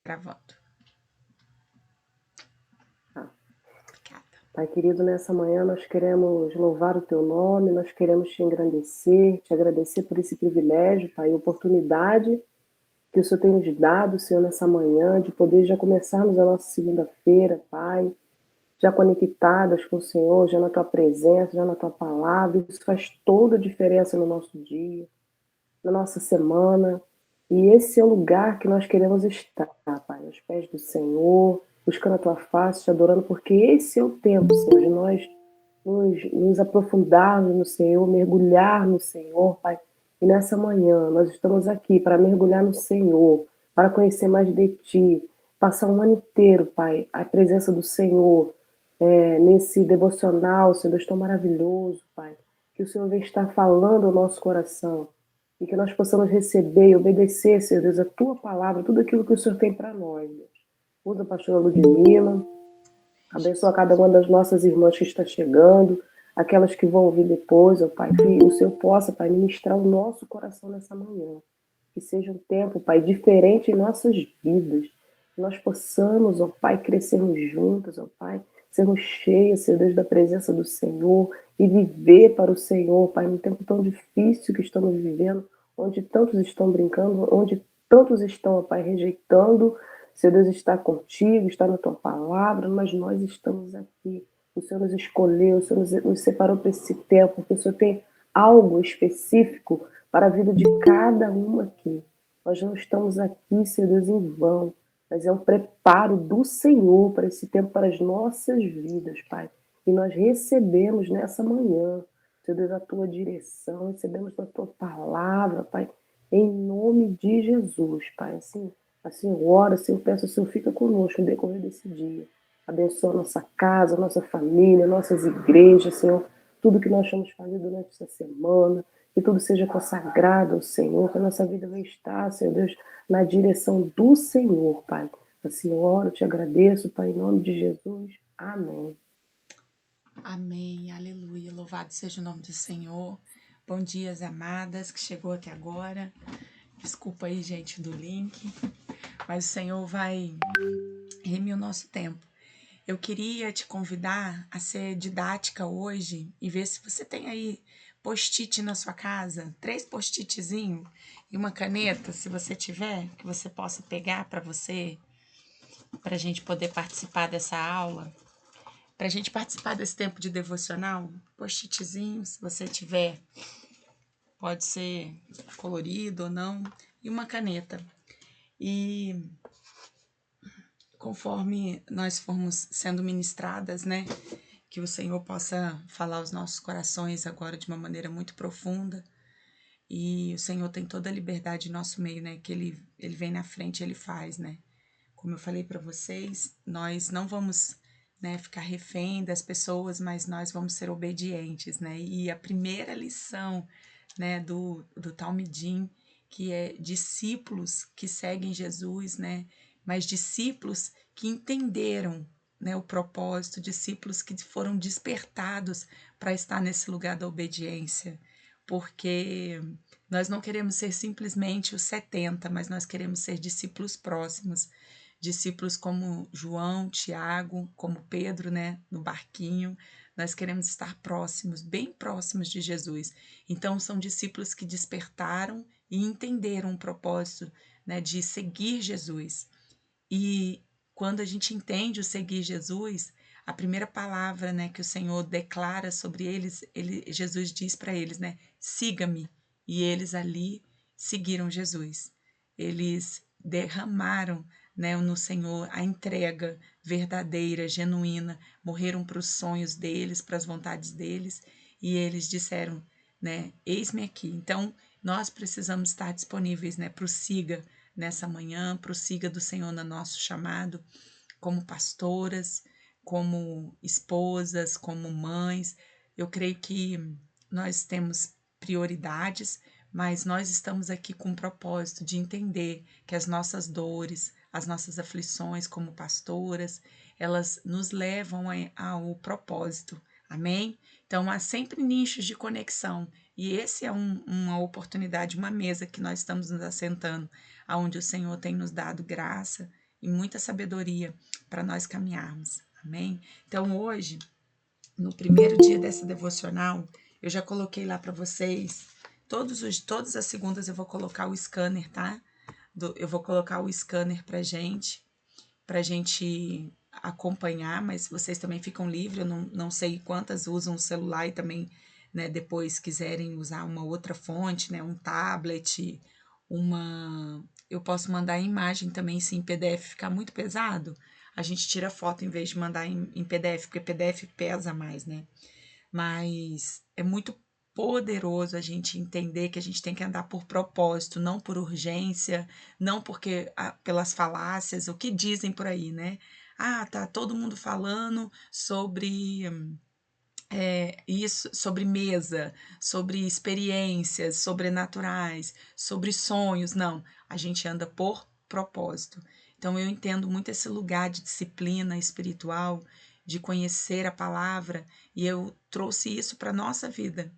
Gravando. Tá. Obrigada. Pai querido, nessa manhã nós queremos louvar o Teu nome, nós queremos Te engrandecer, Te agradecer por esse privilégio, Pai, oportunidade que o Senhor tem nos dado, Senhor, nessa manhã, de poder já começarmos a nossa segunda-feira, Pai, já conectadas com o Senhor, já na Tua presença, já na Tua palavra. Isso faz toda a diferença no nosso dia, na nossa semana. E esse é o lugar que nós queremos estar, Pai, aos pés do Senhor, buscando a Tua face, te adorando, porque esse é o tempo, Senhor, de nós nos aprofundarmos no Senhor, mergulhar no Senhor, Pai. E nessa manhã nós estamos aqui para mergulhar no Senhor, para conhecer mais de Ti, passar um ano inteiro, Pai, a presença do Senhor, nesse devocional, Senhor Deus tão maravilhoso, Pai, que o Senhor vem estar falando ao nosso coração e que nós possamos receber e obedecer, Senhor Deus, a Tua palavra, tudo aquilo que o Senhor tem para nós, Deus. Usa a pastora Ludmila, abençoa cada uma das nossas irmãs que está chegando, aquelas que vão ouvir depois, ó Pai, que o Senhor possa, Pai, ministrar o nosso coração nessa manhã. Que seja um tempo, Pai, diferente em nossas vidas. Que nós possamos, ó Pai, crescermos juntos, ó Pai, sermos cheios, Senhor Deus, da presença do Senhor e viver para o Senhor, Pai, num tempo tão difícil que estamos vivendo, onde tantos estão brincando, onde tantos estão, ó Pai, rejeitando. Seu Deus está contigo, está na tua palavra, mas nós estamos aqui. O Senhor nos escolheu, o Senhor nos separou para esse tempo, porque o Senhor tem algo específico para a vida de cada um aqui. Nós não estamos aqui, Senhor Deus, em vão, mas é um preparo do Senhor para esse tempo, para as nossas vidas, Pai. E nós recebemos nessa manhã, Senhor Deus, a tua direção, recebemos a tua palavra, Pai, em nome de Jesus, Pai. Assim, ora, assim, eu peço, o Senhor fica conosco no decorrer desse dia. Abençoa a nossa casa, a nossa família, nossas igrejas, Senhor. Tudo que nós vamos fazer durante essa semana, que tudo seja consagrado ao Senhor, que a nossa vida vai estar, Senhor Deus, na direção do Senhor, Pai. Assim, eu oro, te agradeço, Pai, em nome de Jesus. Amém. Amém, aleluia, louvado seja o nome do Senhor. Bom dia, amadas, que chegou até agora. Desculpa aí, gente, do link, mas o Senhor vai remir o nosso tempo. Eu queria te convidar a ser didática hoje e ver se você tem aí post-it na sua casa, 3 post-itzinhos e uma caneta, se você tiver, que você possa pegar para você, para a gente poder participar dessa aula. Para a gente participar desse tempo de devocional, post-itzinho, se você tiver, pode ser colorido ou não, e uma caneta. E conforme nós formos sendo ministradas, né, que o Senhor possa falar aos nossos corações agora de uma maneira muito profunda. E o Senhor tem toda a liberdade em nosso meio, né, que ele vem na frente, ele faz, né. Como eu falei para vocês, nós não vamos, né, ficar refém das pessoas, mas nós vamos ser obedientes, né? E a primeira lição, né, do Talmidim, que é discípulos que seguem Jesus, né? Mas discípulos que entenderam, né, o propósito, discípulos que foram despertados para estar nesse lugar da obediência, porque nós não queremos ser simplesmente os 70, mas nós queremos ser discípulos próximos, discípulos como João, Tiago, como Pedro, né, no barquinho. Nós queremos estar próximos, bem próximos de Jesus. Então, são discípulos que despertaram e entenderam o propósito, né, de seguir Jesus. E quando a gente entende o seguir Jesus, a primeira palavra, né, que o Senhor declara sobre eles, Jesus diz para eles, né, siga-me. E eles ali seguiram Jesus. Eles derramaram, né, no Senhor a entrega verdadeira, genuína, morreram para os sonhos deles, para as vontades deles, e eles disseram, né, eis-me aqui. Então, nós precisamos estar disponíveis, né, para o siga nessa manhã, para o siga do Senhor no nosso chamado, como pastoras, como esposas, como mães. Eu creio que nós temos prioridades, mas nós estamos aqui com o propósito de entender que as nossas dores, as nossas aflições como pastoras, elas nos levam ao propósito. Amém? Então, há sempre nichos de conexão. E esse é uma oportunidade, uma mesa que nós estamos nos assentando, onde o Senhor tem nos dado graça e muita sabedoria para nós caminharmos. Amém? Então hoje, no primeiro dia dessa devocional, eu já coloquei lá para vocês, todas as segundas eu vou colocar o scanner, tá? Eu vou colocar o scanner para gente acompanhar, mas vocês também ficam livres, eu não sei quantas usam o celular e também, né, depois quiserem usar uma outra fonte, né, um tablet, eu posso mandar em imagem também, se em PDF ficar muito pesado, a gente tira foto em vez de mandar em PDF, porque PDF pesa mais, né? Mas é muito poderoso a gente entender que a gente tem que andar por propósito, não por urgência, não porque pelas falácias, o que dizem por aí, né? Ah, tá todo mundo falando sobre isso, sobre mesa, sobre experiências sobrenaturais, sobre sonhos. Não, a gente anda por propósito. Então eu entendo muito esse lugar de disciplina espiritual, de conhecer a palavra, e eu trouxe isso para a nossa vida,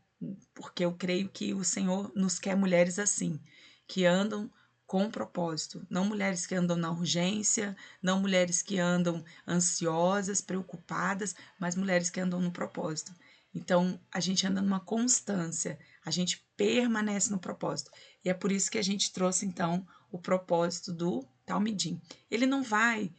porque eu creio que o Senhor nos quer mulheres assim, que andam com propósito, não mulheres que andam na urgência, não mulheres que andam ansiosas, preocupadas, mas mulheres que andam no propósito. Então, a gente anda numa constância, a gente permanece no propósito. E é por isso que a gente trouxe, então, o propósito do Talmidim. Ele não vai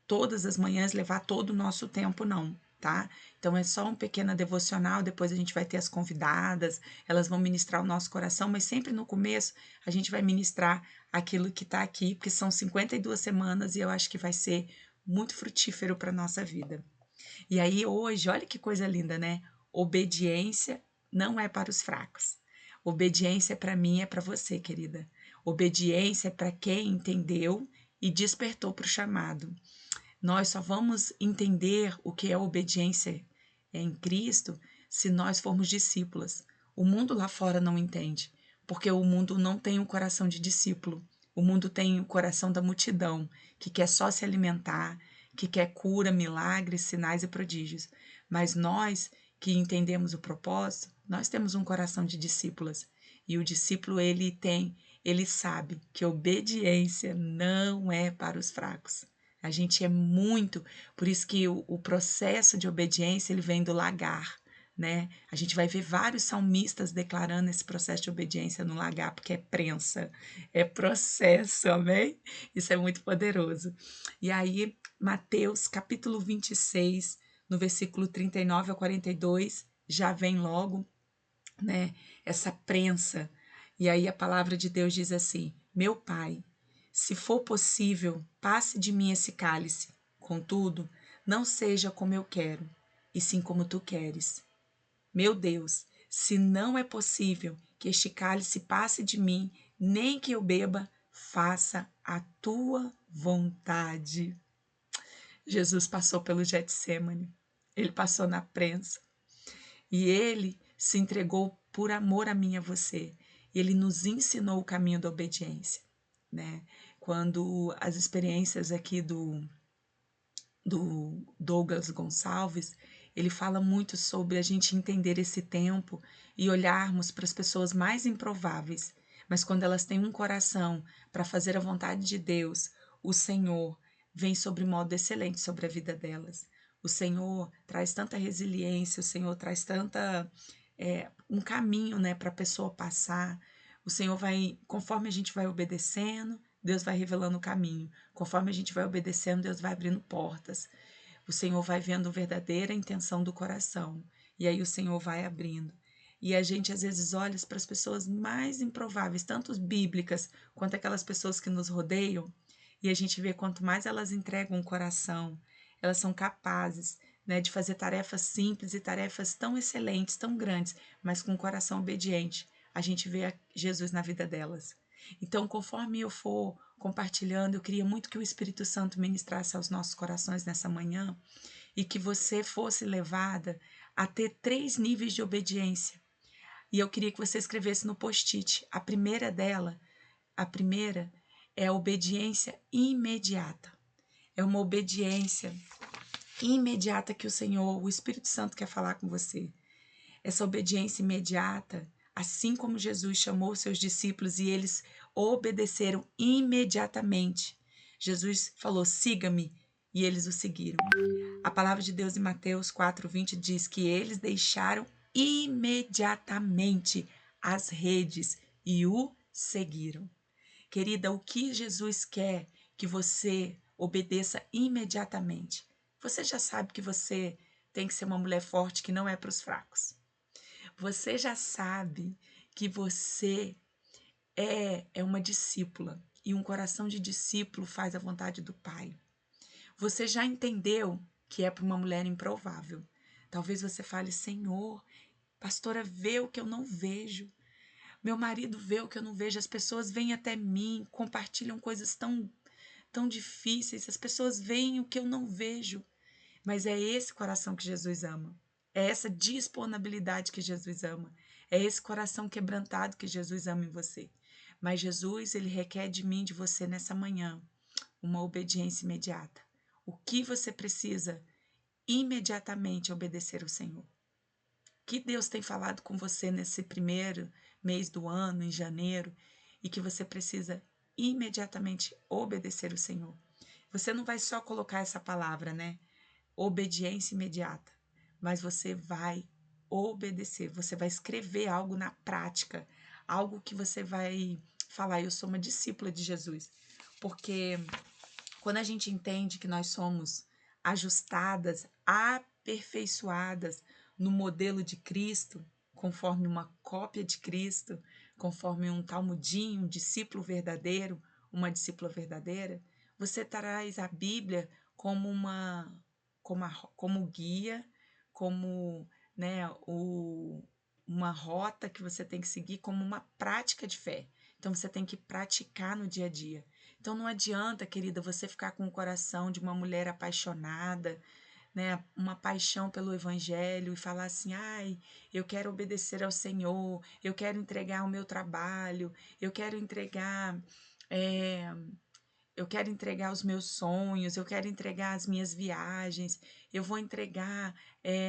todas as manhãs levar todo o nosso tempo, não, tá? Então, é só um pequeno devocional, depois a gente vai ter as convidadas, elas vão ministrar o nosso coração, mas sempre no começo a gente vai ministrar aquilo que está aqui, porque são 52 semanas e eu acho que vai ser muito frutífero para a nossa vida. E aí hoje, olha que coisa linda, né? Obediência não é para os fracos. Obediência para mim é para você, querida. Obediência é para quem entendeu e despertou para o chamado. Nós só vamos entender o que é obediência em Cristo se nós formos discípulas. O mundo lá fora não entende, porque o mundo não tem um coração de discípulo. O mundo tem o coração da multidão, que quer só se alimentar, que quer cura, milagres, sinais e prodígios. Mas nós que entendemos o propósito, nós temos um coração de discípulas. E o discípulo, ele sabe que obediência não é para os fracos. A gente é muito, por isso que o processo de obediência ele vem do lagar, né? A gente vai ver vários salmistas declarando esse processo de obediência no lagar, porque é prensa, é processo, amém? Isso é muito poderoso. E aí, Mateus capítulo 26, no versículo 39 ao 42, já vem logo, né, essa prensa. E aí a palavra de Deus diz assim: Meu Pai, se for possível, passe de mim esse cálice. Contudo, não seja como eu quero, e sim como tu queres. Meu Deus, se não é possível que este cálice passe de mim, nem que eu beba, faça a tua vontade. Jesus passou pelo Getsêmani, ele passou na prensa e ele se entregou por amor a mim e a você. Ele nos ensinou o caminho da obediência, né? Quando as experiências aqui do Douglas Gonçalves, ele fala muito sobre a gente entender esse tempo e olharmos para as pessoas mais improváveis, mas quando elas têm um coração para fazer a vontade de Deus, o Senhor vem sobre modo excelente sobre a vida delas. O Senhor traz tanta resiliência, o Senhor traz tanta um caminho, né, para a pessoa passar. O Senhor vai, conforme a gente vai obedecendo, Deus vai revelando o caminho. Conforme a gente vai obedecendo, Deus vai abrindo portas. O Senhor vai vendo a verdadeira intenção do coração. E aí o Senhor vai abrindo. E a gente às vezes olha para as pessoas mais improváveis, tanto bíblicas quanto aquelas pessoas que nos rodeiam, e a gente vê quanto mais elas entregam o coração, elas são capazes, né, de fazer tarefas simples e tarefas tão excelentes, tão grandes, mas com o coração obediente. A gente vê Jesus na vida delas. Então, conforme eu for compartilhando, eu queria muito que o Espírito Santo ministrasse aos nossos corações nessa manhã e que você fosse levada a ter 3 níveis de obediência. E eu queria que você escrevesse no post-it. A primeira é a obediência imediata. É uma obediência imediata que o Senhor, o Espírito Santo quer falar com você. Essa obediência imediata, assim como Jesus chamou seus discípulos e eles obedeceram imediatamente. Jesus falou, siga-me, e eles o seguiram. A palavra de Deus em Mateus 4:20 diz que eles deixaram imediatamente as redes e o seguiram. Querida, o que Jesus quer que você obedeça imediatamente? Você já sabe que você tem que ser uma mulher forte que não é para os fracos. Você já sabe que você é uma discípula e um coração de discípulo faz a vontade do Pai. Você já entendeu que é para uma mulher improvável. Talvez você fale, Senhor, pastora, vê o que eu não vejo. Meu marido vê o que eu não vejo. As pessoas vêm até mim, compartilham coisas tão difíceis. As pessoas veem o que eu não vejo. Mas é esse coração que Jesus ama. É essa disponibilidade que Jesus ama. É esse coração quebrantado que Jesus ama em você. Mas Jesus, ele requer de mim, de você nessa manhã, uma obediência imediata. O que você precisa imediatamente obedecer ao Senhor? O que Deus tem falado com você nesse primeiro mês do ano, em janeiro, e que você precisa imediatamente obedecer ao Senhor? Você não vai só colocar essa palavra, né? Obediência imediata, mas você vai obedecer, você vai escrever algo na prática, algo que você vai falar, eu sou uma discípula de Jesus, porque quando a gente entende que nós somos ajustadas, aperfeiçoadas no modelo de Cristo, conforme uma cópia de Cristo, conforme um talmudinho, um discípulo verdadeiro, uma discípula verdadeira, você traz a Bíblia como como guia, como, né, uma rota que você tem que seguir, como uma prática de fé. Então você tem que praticar no dia a dia. Então não adianta, querida, você ficar com o coração de uma mulher apaixonada, né, uma paixão pelo evangelho e falar assim, ai, eu quero obedecer ao Senhor, eu quero entregar o meu trabalho, eu quero entregar os meus sonhos, eu quero entregar as minhas viagens, eu vou entregar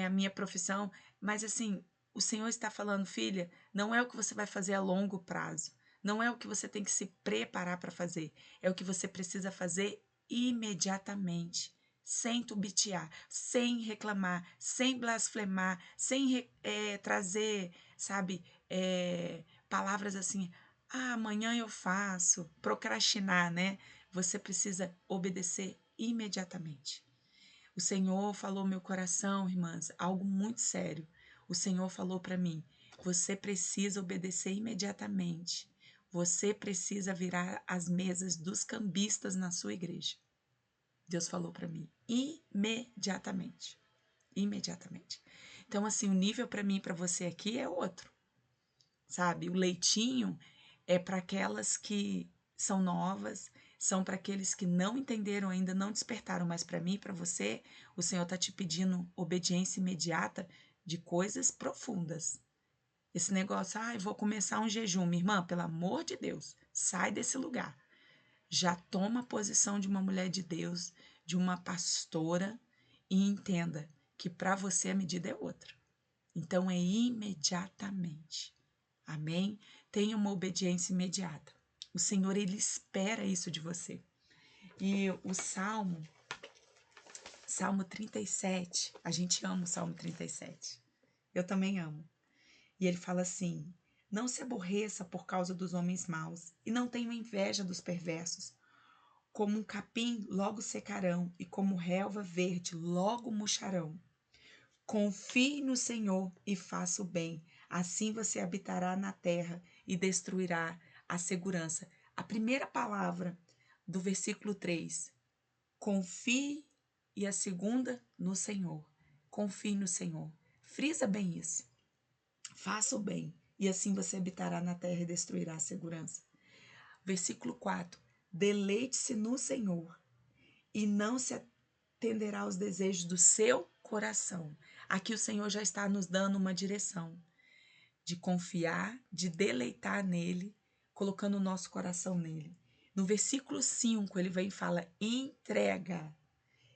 a minha profissão, mas assim, o Senhor está falando, filha, não é o que você vai fazer a longo prazo, não é o que você tem que se preparar para fazer, é o que você precisa fazer imediatamente, sem tubitear, sem reclamar, sem blasfemar, sem trazer, sabe, palavras assim, amanhã eu faço, procrastinar, né? Você precisa obedecer imediatamente. O Senhor falou no meu coração, irmãs, algo muito sério. O Senhor falou para mim: você precisa obedecer imediatamente. Você precisa virar as mesas dos cambistas na sua igreja. Deus falou para mim imediatamente. Imediatamente. Então, assim, o nível para mim e para você aqui é outro, sabe? O leitinho é para aquelas que são novas, são para aqueles que não entenderam ainda, não despertaram, mas para mim e para você, o Senhor está te pedindo obediência imediata de coisas profundas. Esse negócio, eu vou começar um jejum, minha irmã, pelo amor de Deus, sai desse lugar. Já toma a posição de uma mulher de Deus, de uma pastora, e entenda que para você a medida é outra. Então é imediatamente. Amém? Tenha uma obediência imediata. O Senhor, Ele espera isso de você. E o Salmo 37, a gente ama o Salmo 37. Eu também amo. E ele fala assim, não se aborreça por causa dos homens maus, e não tenha inveja dos perversos. Como um capim, logo secarão, e como relva verde, logo murcharão. Confie no Senhor e faça o bem. Assim você habitará na terra e destruirá a segurança. A primeira palavra do versículo 3, confie, e a segunda, no Senhor. Confie no Senhor. Frisa bem isso. Faça o bem, e assim você habitará na terra e destruirá a segurança. Versículo 4, deleite-se no Senhor e não se atenderá aos desejos do seu coração. Aqui o Senhor já está nos dando uma direção de confiar, de deleitar nele, colocando o nosso coração nele. No versículo 5, ele vem e fala: entrega.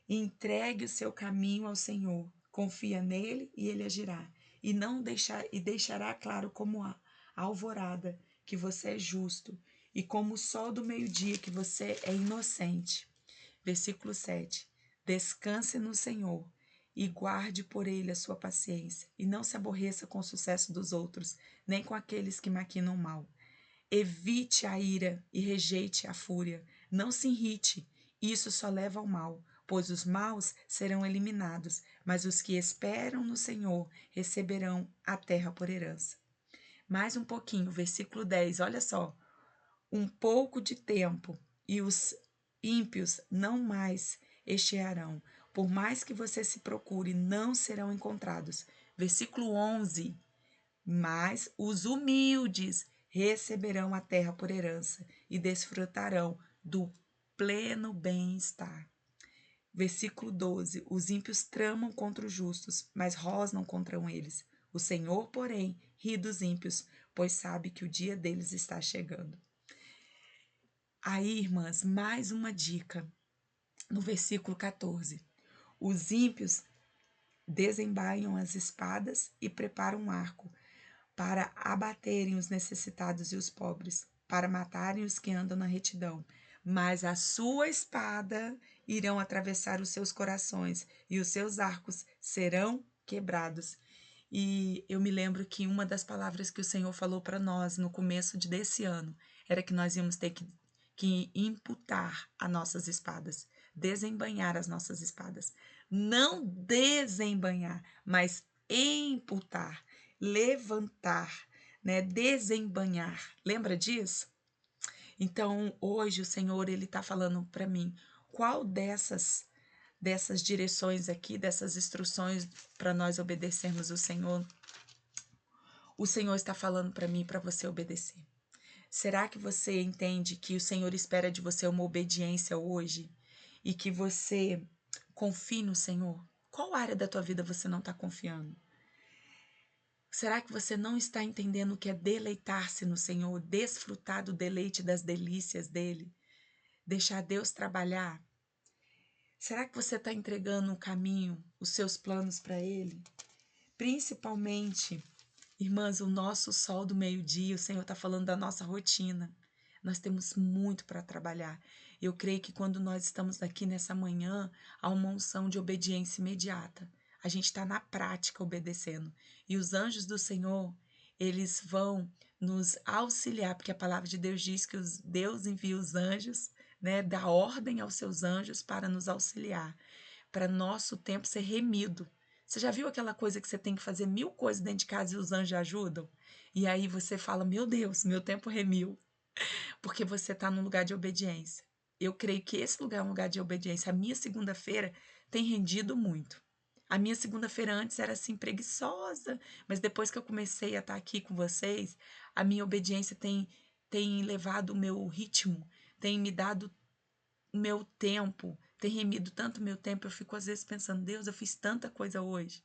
Entregue o seu caminho ao Senhor. Confia nele e ele agirá. E deixará claro como a alvorada que você é justo e como o sol do meio-dia que você é inocente. Versículo 7. Descanse no Senhor e guarde por ele a sua paciência, e não se aborreça com o sucesso dos outros, nem com aqueles que maquinam mal. Evite a ira e rejeite a fúria. Não se irrite, isso só leva ao mal, pois os maus serão eliminados, mas os que esperam no Senhor receberão a terra por herança. Mais um pouquinho, versículo 10, olha só. Um pouco de tempo e os ímpios não mais estearão. Por mais que você se procure, não serão encontrados. Versículo 11. Mas os humildes receberão a terra por herança e desfrutarão do pleno bem-estar. Versículo 12. Os ímpios tramam contra os justos, mas rosnam contra eles. O Senhor, porém, ri dos ímpios, pois sabe que o dia deles está chegando. Aí, irmãs, mais uma dica no versículo 14. Os ímpios desembaiam as espadas e preparam um arco para abaterem os necessitados e os pobres, para matarem os que andam na retidão. Mas a sua espada irão atravessar os seus corações e os seus arcos serão quebrados. E eu me lembro que uma das palavras que o Senhor falou para nós no começo desse ano era que nós íamos ter que imputar as nossas espadas, desembainhar as nossas espadas. Não desembainhar, mas imputar, levantar, né? Desembainhar. Lembra disso? Então, hoje o Senhor ele está falando para mim qual dessas direções aqui, dessas instruções para nós obedecermos o Senhor está falando para mim para você obedecer. Será que você entende que o Senhor espera de você uma obediência hoje e que você confie no Senhor? Qual área da tua vida você não está confiando? Será que você não está entendendo o que é deleitar-se no Senhor, desfrutar do deleite das delícias dele, deixar Deus trabalhar? Será que você está entregando o caminho, os seus planos para ele? Principalmente, irmãs, o nosso sol do meio-dia, o Senhor está falando da nossa rotina. Nós temos muito para trabalhar. Eu creio que quando nós estamos aqui nessa manhã, há uma unção de obediência imediata. A gente está na prática obedecendo. E os anjos do Senhor, eles vão nos auxiliar, porque a palavra de Deus diz que Deus envia os anjos, né, dá ordem aos seus anjos para nos auxiliar, para nosso tempo ser remido. Você já viu aquela coisa que você tem que fazer 1000 coisas dentro de casa e os anjos ajudam? E aí você fala, meu Deus, meu tempo remiu, porque você está num lugar de obediência. Eu creio que esse lugar é um lugar de obediência. A minha segunda-feira tem rendido muito. A minha segunda-feira antes era assim preguiçosa, mas depois que eu comecei a estar aqui com vocês, a minha obediência tem levado o meu ritmo, tem me dado o meu tempo, tem remido tanto o meu tempo, eu fico às vezes pensando, Deus, eu fiz tanta coisa hoje.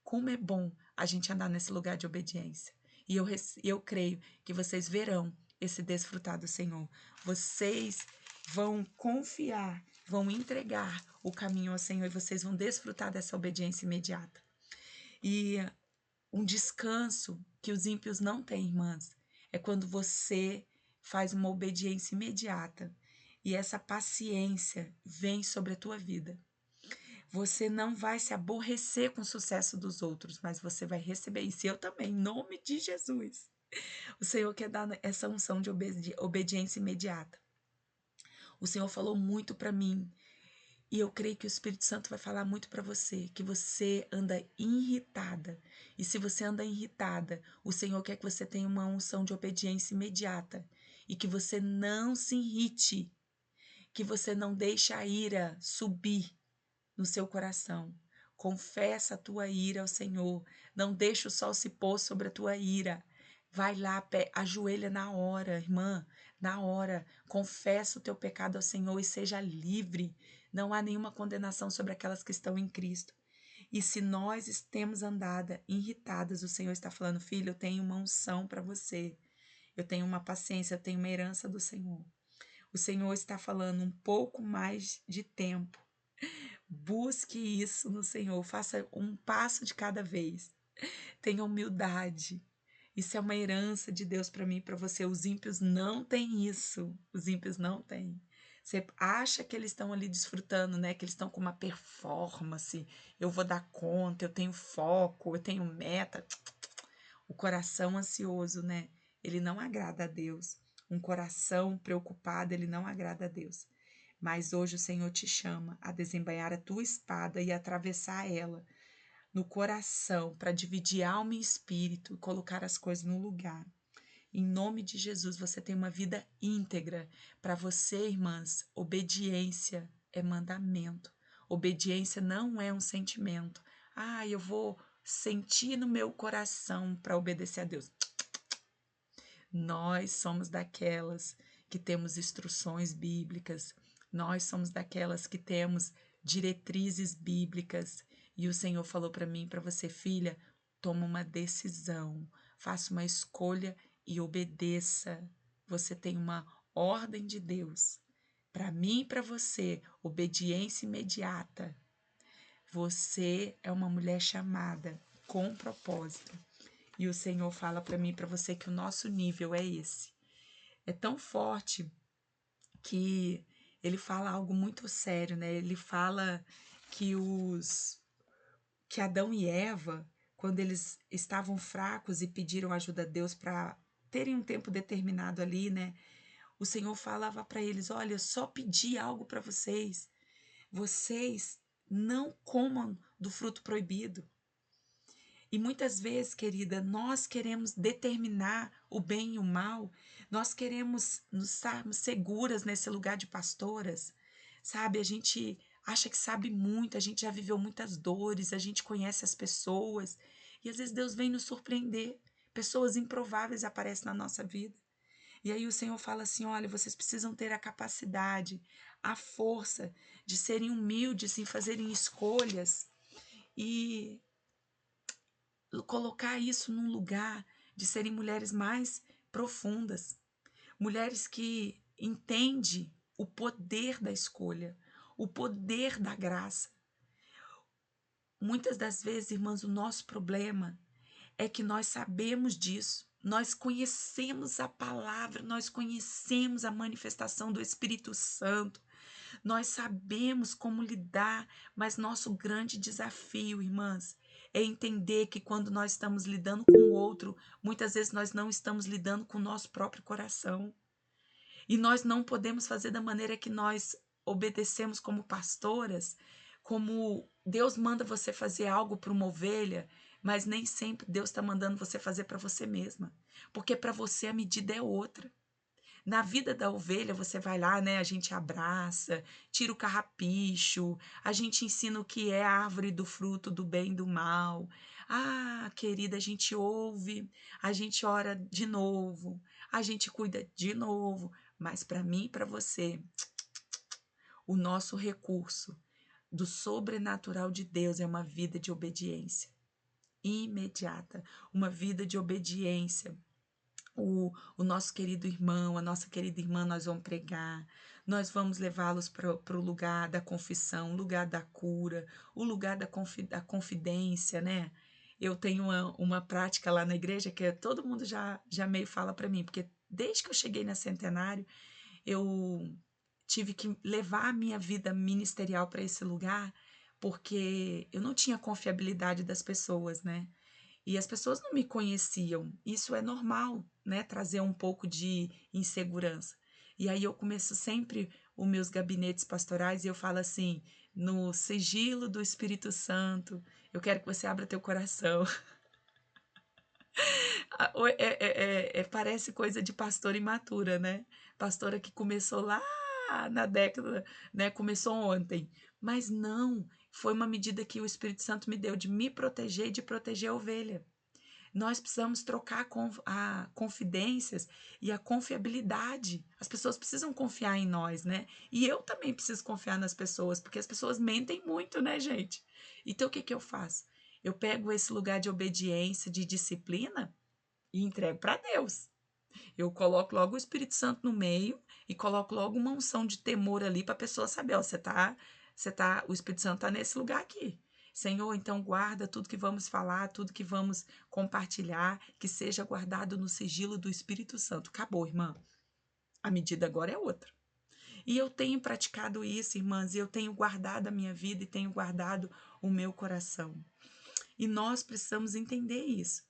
Como é bom a gente andar nesse lugar de obediência. E eu creio que vocês verão esse desfrutar do Senhor. Vocês vão confiar, vão entregar o caminho ao Senhor e vocês vão desfrutar dessa obediência imediata. E um descanso que os ímpios não têm, irmãs, é quando você faz uma obediência imediata e essa paciência vem sobre a tua vida. Você não vai se aborrecer com o sucesso dos outros, mas você vai receber isso. E eu também, em nome de Jesus. O Senhor quer dar essa unção de obediência imediata. O Senhor falou muito para mim, e eu creio que o Espírito Santo vai falar muito para você, que você anda irritada. E se você anda irritada, o Senhor quer que você tenha uma unção de obediência imediata e que você não se irrite, que você não deixe a ira subir no seu coração. Confessa a tua ira ao Senhor. Não deixa o sol se pôr sobre a tua ira. Vai lá, ajoelha na hora, irmã, na hora. Confessa o teu pecado ao Senhor e seja livre. Não há nenhuma condenação sobre aquelas que estão em Cristo. E se nós temos andado irritadas, o Senhor está falando, filho, eu tenho uma unção para você. Eu tenho uma paciência, eu tenho uma herança do Senhor. O Senhor está falando um pouco mais de tempo. Busque isso no Senhor, faça um passo de cada vez. Tenha humildade. Isso é uma herança de Deus para mim e para você. Os ímpios não têm isso. Os ímpios não têm. Você acha que eles estão ali desfrutando, né? Que eles estão com uma performance. Eu vou dar conta, eu tenho foco, eu tenho meta. O coração ansioso, né? Ele não agrada a Deus. Um coração preocupado, ele não agrada a Deus. Mas hoje o Senhor te chama a desembainhar a tua espada e atravessar ela no coração para dividir alma e espírito e colocar as coisas no lugar. Em nome de Jesus, você tem uma vida íntegra. Para você, irmãs, obediência é mandamento. Obediência não é um sentimento. Ah, eu vou sentir no meu coração para obedecer a Deus. Nós somos daquelas que temos instruções bíblicas. Nós somos daquelas que temos diretrizes bíblicas. E o Senhor falou para mim, para você, filha, toma uma decisão, faça uma escolha e obedeça. Você tem uma ordem de Deus. Para mim e para você, obediência imediata. Você é uma mulher chamada com propósito. E o Senhor fala para mim e para você que o nosso nível é esse. É tão forte que ele fala algo muito sério, né? Ele fala que que Adão e Eva, quando eles estavam fracos e pediram ajuda a Deus para terem um tempo determinado ali, né? O Senhor falava para eles: olha, eu só pedi algo para vocês. Vocês não comam do fruto proibido. E muitas vezes, querida, nós queremos determinar o bem e o mal, nós queremos nos estarmos seguras nesse lugar de pastoras, sabe? A gente acha que sabe muito, a gente já viveu muitas dores, a gente conhece as pessoas, e às vezes Deus vem nos surpreender. Pessoas improváveis aparecem na nossa vida. E aí o Senhor fala assim: olha, vocês precisam ter a capacidade, a força de serem humildes em fazerem escolhas e colocar isso num lugar de serem mulheres mais profundas, mulheres que entendem o poder da escolha, o poder da graça. Muitas das vezes, irmãs, o nosso problema é que nós sabemos disso, nós conhecemos a palavra, nós conhecemos a manifestação do Espírito Santo, nós sabemos como lidar, mas nosso grande desafio, irmãs, é entender que quando nós estamos lidando com o outro, muitas vezes nós não estamos lidando com o nosso próprio coração. E nós não podemos fazer da maneira que nós obedecemos como pastoras, como Deus manda você fazer algo para uma ovelha, mas nem sempre Deus está mandando você fazer para você mesma, porque para você a medida é outra. Na vida da ovelha, você vai lá, né? A gente abraça, tira o carrapicho, a gente ensina o que é a árvore do fruto do bem e do mal. Ah, querida, a gente ouve, a gente ora de novo, a gente cuida de novo. Mas para mim e para você, o nosso recurso do sobrenatural de Deus é uma vida de obediência imediata, uma vida de obediência. O nosso querido irmão, a nossa querida irmã, nós vamos pregar, nós vamos levá-los para o lugar da confissão, o lugar da cura, o lugar da confidência, né? Eu tenho uma prática lá na igreja que todo mundo já meio fala para mim, porque desde que eu cheguei na Centenário, eu tive que levar a minha vida ministerial para esse lugar, porque eu não tinha confiabilidade das pessoas, né? E as pessoas não me conheciam. Isso é normal, né? Trazer um pouco de insegurança. E aí eu começo sempre os meus gabinetes pastorais e eu falo assim, no sigilo do Espírito Santo, eu quero que você abra teu coração. Parece coisa de pastora imatura, né? Pastora que começou lá na década, né? Começou ontem. Mas não, foi uma medida que o Espírito Santo me deu de me proteger e de proteger a ovelha. Nós precisamos trocar a confidências e a confiabilidade. As pessoas precisam confiar em nós, né? E eu também preciso confiar nas pessoas, porque as pessoas mentem muito, né, gente? Então, o que que eu faço? Eu pego esse lugar de obediência, de disciplina e entrego para Deus. Eu coloco logo o Espírito Santo no meio e coloco logo uma unção de temor ali para a pessoa saber, ó, o Espírito Santo está nesse lugar aqui. Senhor, então guarda tudo que vamos falar, tudo que vamos compartilhar, que seja guardado no sigilo do Espírito Santo. Acabou, irmã. A medida agora é outra. E eu tenho praticado isso, irmãs, e eu tenho guardado a minha vida e tenho guardado o meu coração. E nós precisamos entender isso.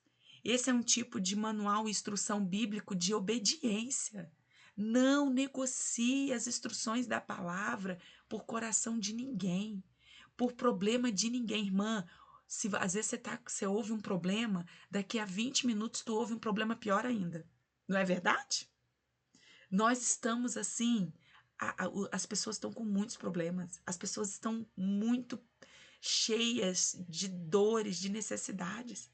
Esse é um tipo de manual e instrução bíblico de obediência. Não negocie as instruções da palavra por coração de ninguém, por problema de ninguém, irmã. Se às vezes você ouve um problema, daqui a 20 minutos tu ouve um problema pior ainda. Não é verdade? Nós estamos assim, as pessoas estão com muitos problemas, as pessoas estão muito cheias de dores, de necessidades.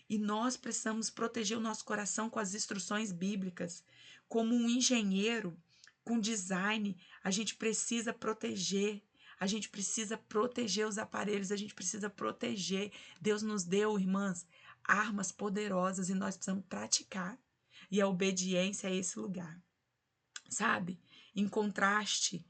E nós precisamos proteger o nosso coração com as instruções bíblicas. Como um engenheiro com design, a gente precisa proteger. A gente precisa proteger os aparelhos, a gente precisa proteger. Deus nos deu, irmãs, armas poderosas e nós precisamos praticar. E a obediência é esse lugar, sabe? Em contraste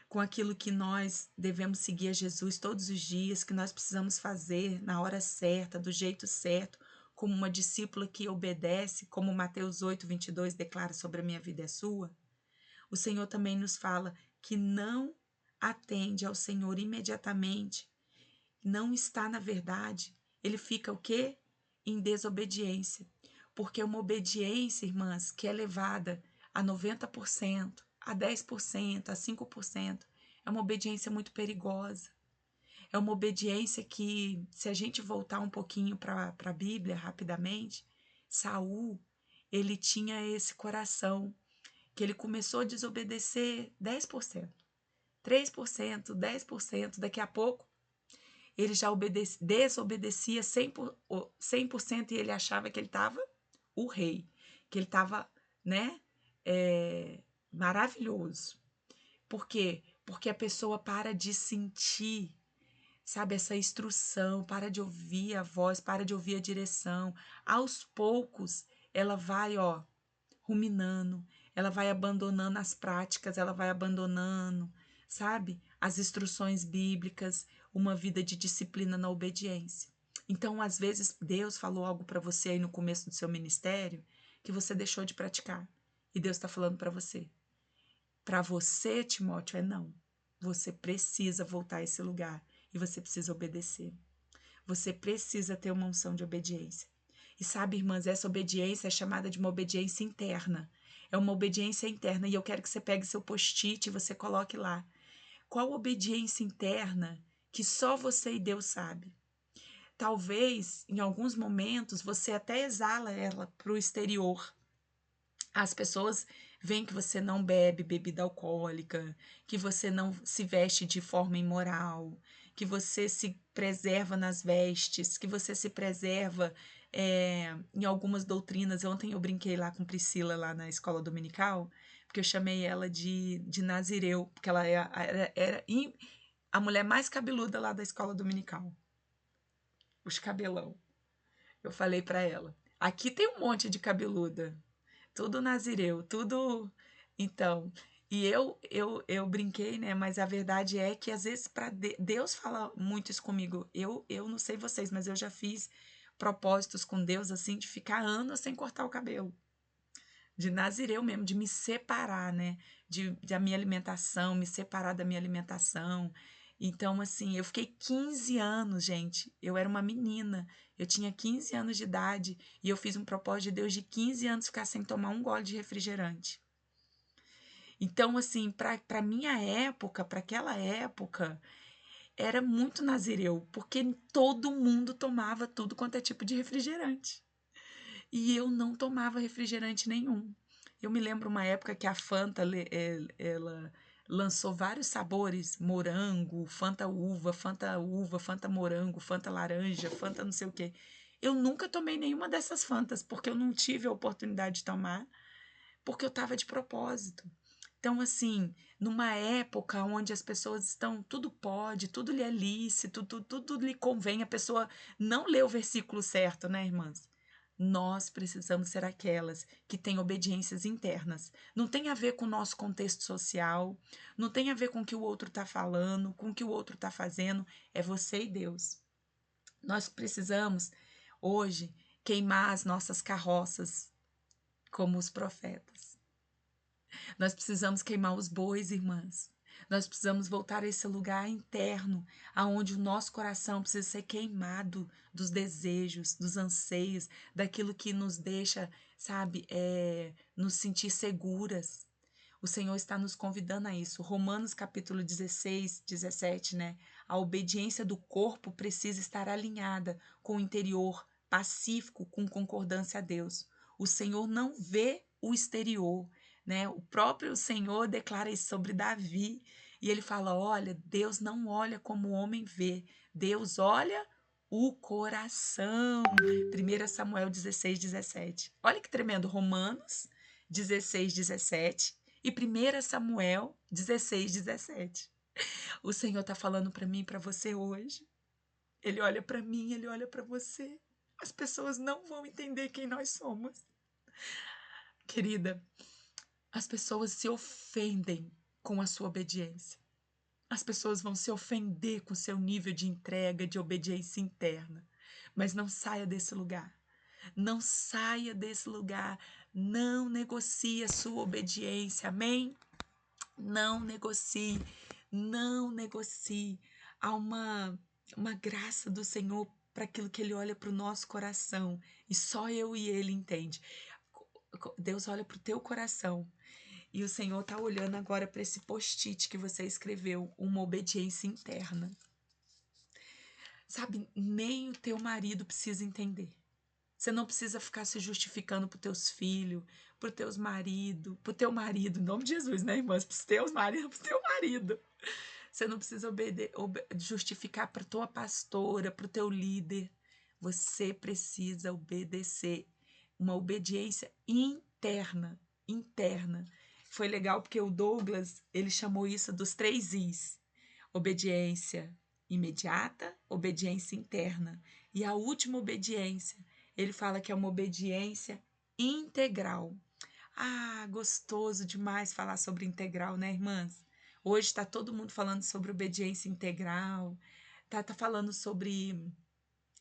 com aquilo que nós devemos seguir a Jesus todos os dias, que nós precisamos fazer na hora certa, do jeito certo, como uma discípula que obedece, como Mateus 8:22 declara sobre a minha vida é sua. O Senhor também nos fala que não atende ao Senhor imediatamente, não está na verdade, ele fica o quê? Em desobediência. Porque uma obediência, irmãs, que é levada a 90%, a 10%, a 5%, é uma obediência muito perigosa. É uma obediência que, se a gente voltar um pouquinho para a Bíblia rapidamente, Saul, ele tinha esse coração, que ele começou a desobedecer 10%, 3%, 10%, daqui a pouco ele já desobedecia 100% e ele achava que ele estava o rei, que ele estava, né, maravilhoso. Por quê? Porque a pessoa para de sentir, sabe, essa instrução, para de ouvir a voz, para de ouvir a direção. Aos poucos, ela vai, ruminando, ela vai abandonando as práticas, ela vai abandonando, sabe, as instruções bíblicas, uma vida de disciplina na obediência. Então, às vezes, Deus falou algo para você aí no começo do seu ministério que você deixou de praticar. E Deus está falando para você. Para você, Timóteo, é não. Você precisa voltar a esse lugar e você precisa obedecer. Você precisa ter uma unção de obediência. E sabe, irmãs, essa obediência é chamada de uma obediência interna. É uma obediência interna. E eu quero que você pegue seu post-it e você coloque lá. Qual obediência interna que só você e Deus sabe? Talvez, em alguns momentos, você até exala ela para o exterior. As pessoas veem que você não bebe bebida alcoólica, que você não se veste de forma imoral, que você se preserva nas vestes, que você se preserva em algumas doutrinas. Ontem eu brinquei lá com Priscila, lá na escola dominical, porque eu chamei ela de Nazireu, porque ela era a mulher mais cabeluda lá da escola dominical. Os cabelão. Eu falei para ela, aqui tem um monte de cabeluda, tudo nazireu, tudo. Então, e eu brinquei, né? Mas a verdade é que às vezes para Deus fala muito isso comigo. Eu não sei vocês, mas eu já fiz propósitos com Deus assim de ficar anos sem cortar o cabelo. De nazireu mesmo, de me separar, né? Da minha alimentação, me separar da minha alimentação. Então, assim, eu fiquei 15 anos, gente. Eu era uma menina. Eu tinha 15 anos de idade e eu fiz um propósito de Deus de 15 anos ficar sem tomar um gole de refrigerante. Então, assim, para minha época, para aquela época, era muito nazireu, porque todo mundo tomava tudo quanto é tipo de refrigerante. E eu não tomava refrigerante nenhum. Eu me lembro uma época que a Fanta, ela lançou vários sabores, morango, Fanta uva, Fanta morango, Fanta laranja, Fanta não sei o quê. Eu nunca tomei nenhuma dessas Fantas, porque eu não tive a oportunidade de tomar, porque eu estava de propósito. Então, assim, numa época onde as pessoas estão, tudo pode, tudo lhe é lícito, tudo lhe convém, a pessoa não lê o versículo certo, né, irmãs? Nós precisamos ser aquelas que têm obediências internas. Não tem a ver com o nosso contexto social, não tem a ver com o que o outro está falando, com o que o outro está fazendo. É você e Deus. Nós precisamos, hoje, queimar as nossas carroças como os profetas. Nós precisamos queimar os bois, irmãs. Nós precisamos voltar a esse lugar interno, aonde o nosso coração precisa ser queimado dos desejos, dos anseios, daquilo que nos deixa, sabe, nos sentir seguras. O Senhor está nos convidando a isso. Romanos capítulo 16, 17, né? A obediência do corpo precisa estar alinhada com o interior, pacífico, com concordância a Deus. O Senhor não vê o exterior, né? O próprio Senhor declara isso sobre Davi, e ele fala: olha, Deus não olha como o homem vê, Deus olha o coração. 1 Samuel 16, 17. Olha que tremendo, Romanos 16, 17 e 1 Samuel 16, 17. O Senhor está falando para mim e para você hoje. Ele olha para mim, ele olha para você. As pessoas não vão entender quem nós somos. Querida, as pessoas se ofendem com a sua obediência. As pessoas vão se ofender com o seu nível de entrega, de obediência interna. Mas não saia desse lugar. Não saia desse lugar. Não negocie a sua obediência. Amém? Não negocie. Não negocie. Há uma graça do Senhor para aquilo que Ele olha para o nosso coração. E só eu e Ele entende. Deus olha para o teu coração. E o Senhor está olhando agora para esse post-it que você escreveu, uma obediência interna. Sabe, nem o teu marido precisa entender. Você não precisa ficar se justificando para os teus filhos, para os teus maridos, para o teu marido, em nome de Jesus, né, irmãs? Para os teus maridos, para o teu marido. Você não precisa justificar para a tua pastora, para o teu líder. Você precisa obedecer. Uma obediência interna, interna. Foi legal porque o Douglas, ele chamou isso dos 3 Is. Obediência imediata, obediência interna. E a última obediência, ele fala que é uma obediência integral. Ah, gostoso demais falar sobre integral, né, irmãs? Hoje está todo mundo falando sobre obediência integral, tá falando sobre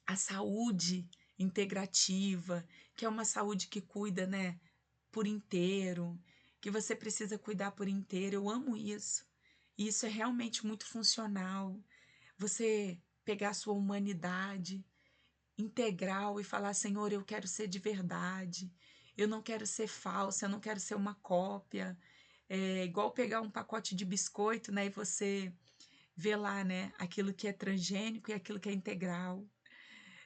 a saúde integrativa, que é uma saúde que cuida, né, por inteiro, que você precisa cuidar por inteiro. Eu amo isso. E isso é realmente muito funcional. Você pegar a sua humanidade integral e falar: Senhor, eu quero ser de verdade. Eu não quero ser falsa, eu não quero ser uma cópia. É igual pegar um pacote de biscoito, né, e você vê lá, né, aquilo que é transgênico e aquilo que é integral,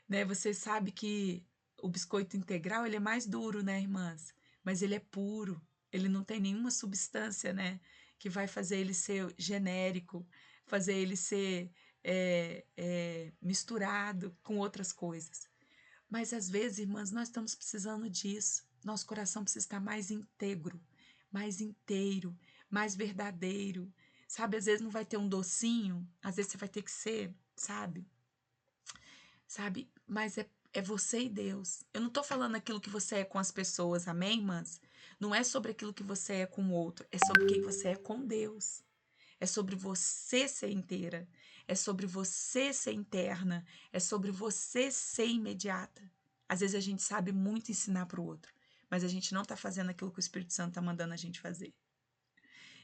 né? Você sabe que o biscoito integral, ele é mais duro, né, irmãs? Mas ele é puro, ele não tem nenhuma substância, né, que vai fazer ele ser genérico, fazer ele ser misturado com outras coisas. Mas às vezes, irmãs, nós estamos precisando disso. Nosso coração precisa estar mais íntegro, mais inteiro, mais verdadeiro. Sabe, às vezes não vai ter um docinho, às vezes você vai ter que ser, sabe? Mas é você e Deus. Eu não tô falando aquilo que você é com as pessoas, amém, irmãs? Não é sobre aquilo que você é com o outro, é sobre quem você é com Deus. É sobre você ser inteira, é sobre você ser interna, é sobre você ser imediata. Às vezes a gente sabe muito ensinar para o outro, mas a gente não está fazendo aquilo que o Espírito Santo está mandando a gente fazer.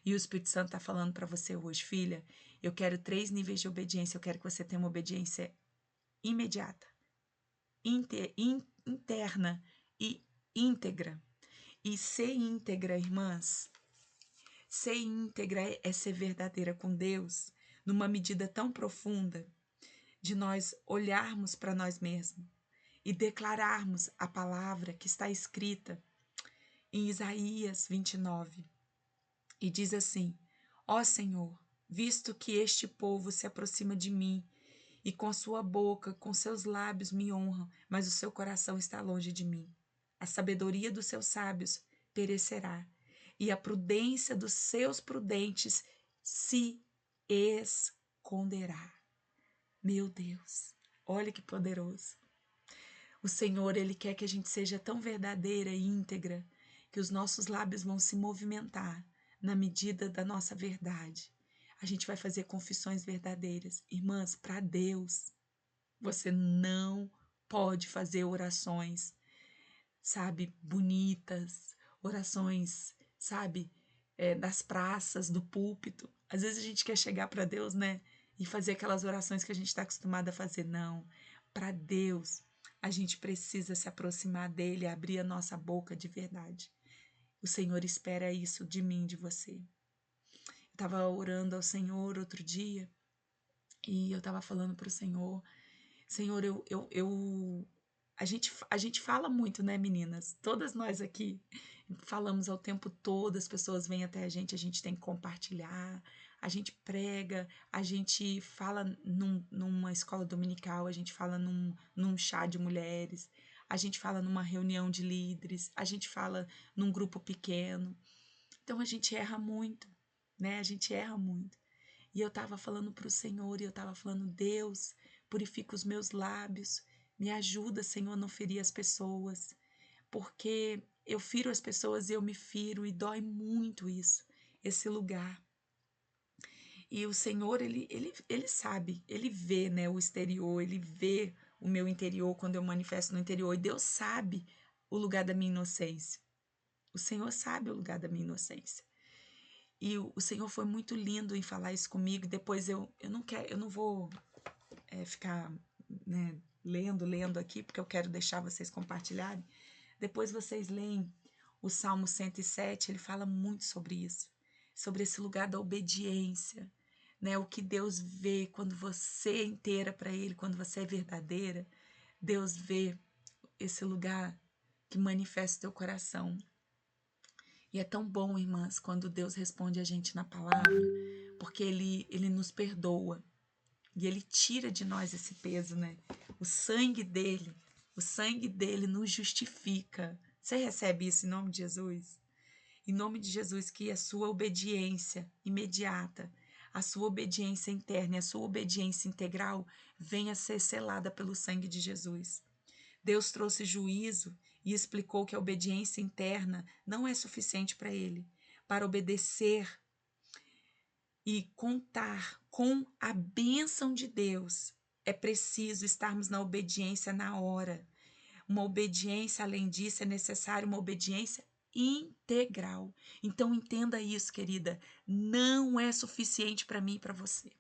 E o Espírito Santo está falando para você hoje: filha, eu quero 3 níveis de obediência, eu quero que você tenha uma obediência imediata, interna e íntegra. E ser íntegra, irmãs, ser íntegra é ser verdadeira com Deus numa medida tão profunda de nós olharmos para nós mesmos e declararmos a palavra que está escrita em Isaías 29. E diz assim: ó Senhor, visto que este povo se aproxima de mim e com sua boca, com seus lábios me honram, mas o seu coração está longe de mim. A sabedoria dos seus sábios perecerá, e a prudência dos seus prudentes se esconderá. Meu Deus, olha que poderoso. O Senhor, Ele quer que a gente seja tão verdadeira e íntegra que os nossos lábios vão se movimentar na medida da nossa verdade. A gente vai fazer confissões verdadeiras, irmãs, para Deus. Você não pode fazer orações, sabe, bonitas, orações, sabe, das praças, do púlpito. Às vezes a gente quer chegar para Deus, né, e fazer aquelas orações que a gente está acostumado a fazer. Não, para Deus a gente precisa se aproximar dele, abrir a nossa boca de verdade. O Senhor espera isso de mim, de você. Eu estava orando ao Senhor outro dia e eu estava falando para o Senhor, Senhor, a gente fala muito, né, meninas? Todas nós aqui falamos ao tempo todo, as pessoas vêm até a gente tem que compartilhar, a gente prega, a gente fala numa escola dominical, a gente fala num chá de mulheres, a gente fala numa reunião de líderes, a gente fala num grupo pequeno. Então a gente erra muito, né? A gente erra muito. E eu estava falando para o Senhor, e eu estava falando, Deus, purifica os meus lábios, me ajuda, Senhor, a não ferir as pessoas, porque eu firo as pessoas e eu me firo, e dói muito isso, esse lugar. E o Senhor, ele sabe, ele vê, né, o exterior, ele vê o meu interior quando eu manifesto no interior, e Deus sabe o lugar da minha inocência. O Senhor sabe o lugar da minha inocência. E o Senhor foi muito lindo em falar isso comigo. Depois eu não vou ficar, né, lendo aqui, porque eu quero deixar vocês compartilharem. Depois vocês leem o Salmo 107, ele fala muito sobre isso, sobre esse lugar da obediência, né? O que Deus vê quando você é inteira para Ele, quando você é verdadeira. Deus vê esse lugar que manifesta o teu coração. E é tão bom, irmãs, quando Deus responde a gente na palavra, porque Ele nos perdoa e Ele tira de nós esse peso, né? O sangue dele nos justifica. Você recebe isso em nome de Jesus? Em nome de Jesus, que a sua obediência imediata, a sua obediência interna e a sua obediência integral venha a ser selada pelo sangue de Jesus. Deus trouxe juízo e explicou que a obediência interna não é suficiente para ele. Para obedecer e contar com a bênção de Deus, é preciso estarmos na obediência na hora. Uma obediência, além disso, é necessário uma obediência integral. Então entenda isso, querida, não é suficiente para mim e para você.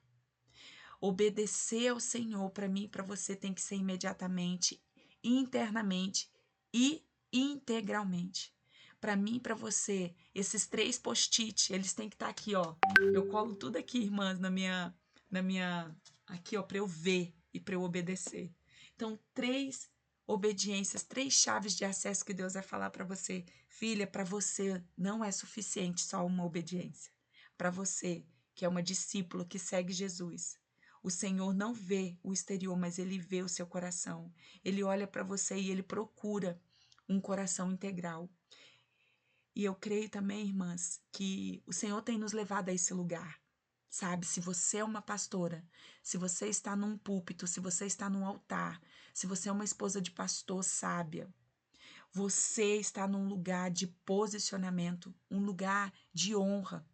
Obedecer ao Senhor para mim e para você tem que ser imediatamente, internamente e integralmente. Para mim e para você, esses 3 post-it, eles têm que estar aqui, ó. Eu colo tudo aqui, irmãs, na minha aqui, ó, para eu ver e para eu obedecer. Então, 3 obediências, 3 chaves de acesso que Deus vai falar para você. Filha, para você não é suficiente só uma obediência. Para você, que é uma discípula que segue Jesus, o Senhor não vê o exterior, mas Ele vê o seu coração. Ele olha para você e Ele procura um coração integral. E eu creio também, irmãs, que o Senhor tem nos levado a esse lugar. Sabe, se você é uma pastora, se você está num púlpito, se você está num altar, se você é uma esposa de pastor sábia, você está num lugar de posicionamento, um lugar de honra.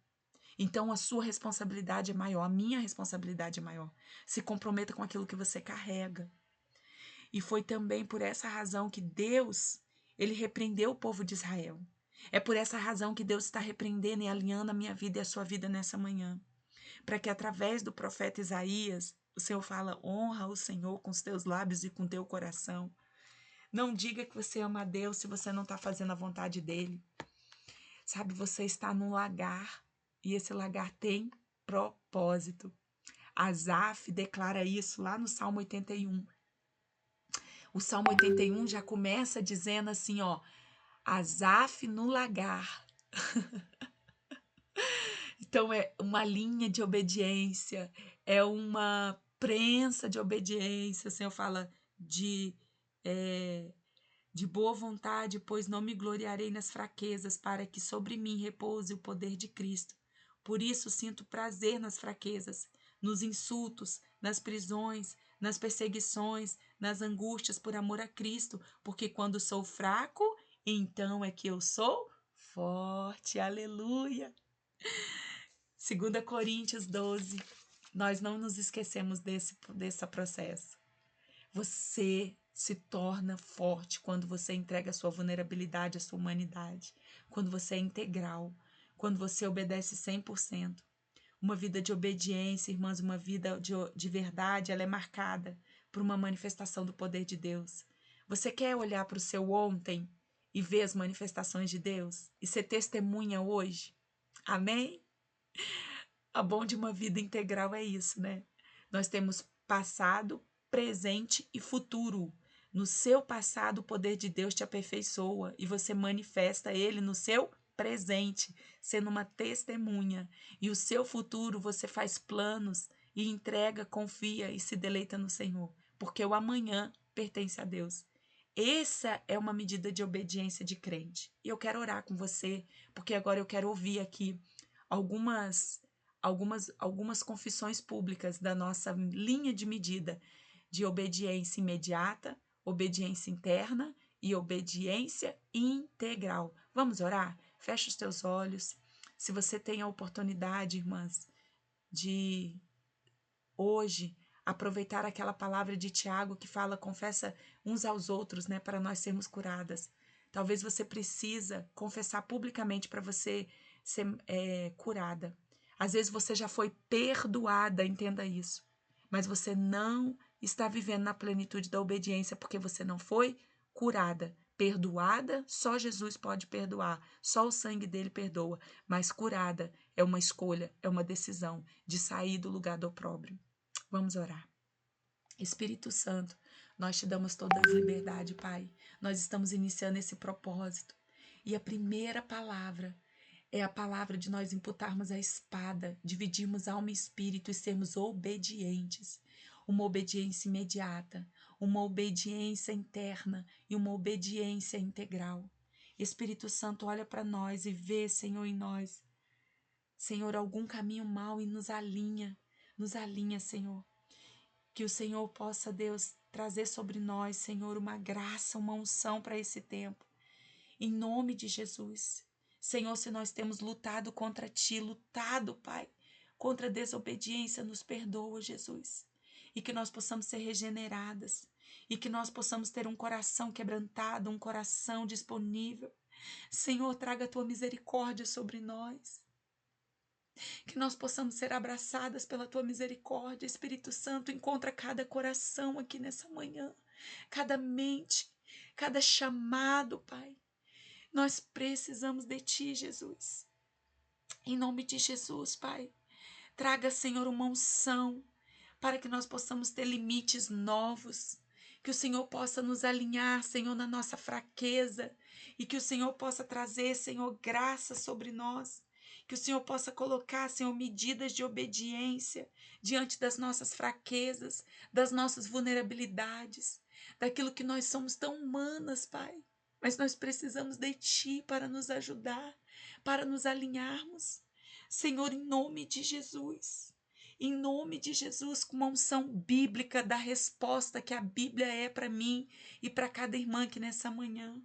Então a sua responsabilidade é maior, a minha responsabilidade é maior. Se comprometa com aquilo que você carrega. E foi também por essa razão que Deus, ele repreendeu o povo de Israel. É por essa razão que Deus está repreendendo e alinhando a minha vida e a sua vida nessa manhã. Para que através do profeta Isaías, o Senhor fala, honra o Senhor com os teus lábios e com o teu coração. Não diga que você ama a Deus se você não está fazendo a vontade dele. Sabe, você está num lagar e esse lagar tem propósito. Asaf declara isso lá no Salmo 81. O Salmo 81 já começa dizendo assim, ó, Asaf no lagar. Então é uma linha de obediência, é uma prensa de obediência. O Senhor fala de boa vontade, pois não me gloriarei nas fraquezas, para que sobre mim repouse o poder de Cristo. Por isso sinto prazer nas fraquezas, nos insultos, nas prisões, nas perseguições, nas angústias por amor a Cristo, porque quando sou fraco, então é que eu sou forte. Aleluia! 2 Coríntios 12. Nós não nos esquecemos desse processo. Você se torna forte quando você entrega a sua vulnerabilidade, a sua humanidade, quando você é integral, quando você obedece 100%. Uma vida de obediência, irmãs, uma vida de verdade, ela é marcada por uma manifestação do poder de Deus. Você quer olhar para o seu ontem e ver as manifestações de Deus e ser testemunha hoje? Amém? A bom de uma vida integral é isso, né? Nós temos passado, presente e futuro. No seu passado, o poder de Deus te aperfeiçoa e você manifesta ele no seu presente, sendo uma testemunha. E o seu futuro, você faz planos e entrega, confia e se deleita no Senhor, porque o amanhã pertence a Deus. Essa é uma medida de obediência de crente. E eu quero orar com você, porque agora eu quero ouvir aqui algumas confissões públicas da nossa linha de medida de obediência imediata, obediência interna e obediência integral. Vamos orar? Fecha os teus olhos. Se você tem a oportunidade, irmãs, de hoje aproveitar aquela palavra de Tiago que fala, confessa uns aos outros, né, para nós sermos curadas. Talvez você precisa confessar publicamente para você ser curada. Às vezes você já foi perdoada, entenda isso. Mas você não está vivendo na plenitude da obediência porque você não foi curada. Perdoada, só Jesus pode perdoar, só o sangue dele perdoa. Mas curada é uma escolha, é uma decisão de sair do lugar do opróbrio. Vamos orar. Espírito Santo, nós te damos toda a liberdade, Pai. Nós estamos iniciando esse propósito. E a primeira palavra é a palavra de nós imputarmos a espada, dividirmos alma e espírito e sermos obedientes. Uma obediência imediata, uma obediência interna e uma obediência integral. Espírito Santo, olha para nós e vê, Senhor, em nós, Senhor, algum caminho mau e nos alinha, Senhor. Que o Senhor possa, Deus, trazer sobre nós, Senhor, uma graça, uma unção para esse tempo. Em nome de Jesus. Senhor, se nós temos lutado contra Ti, lutado, Pai, contra a desobediência, nos perdoa, Jesus. E que nós possamos ser regeneradas. E que nós possamos ter um coração quebrantado, um coração disponível. Senhor, traga a Tua misericórdia sobre nós. Que nós possamos ser abraçadas pela Tua misericórdia. Espírito Santo, encontra cada coração aqui nessa manhã, cada mente, cada chamado, Pai. Nós precisamos de Ti, Jesus. Em nome de Jesus, Pai. Traga, Senhor, uma unção para que nós possamos ter limites novos. Que o Senhor possa nos alinhar, Senhor, na nossa fraqueza. E que o Senhor possa trazer, Senhor, graça sobre nós. Que o Senhor possa colocar, Senhor, medidas de obediência diante das nossas fraquezas, das nossas vulnerabilidades, daquilo que nós somos tão humanas, Pai. Mas nós precisamos de Ti para nos ajudar, para nos alinharmos. Senhor, em nome de Jesus. Em nome de Jesus, com uma unção bíblica da resposta que a Bíblia é para mim e para cada irmã que nessa manhã.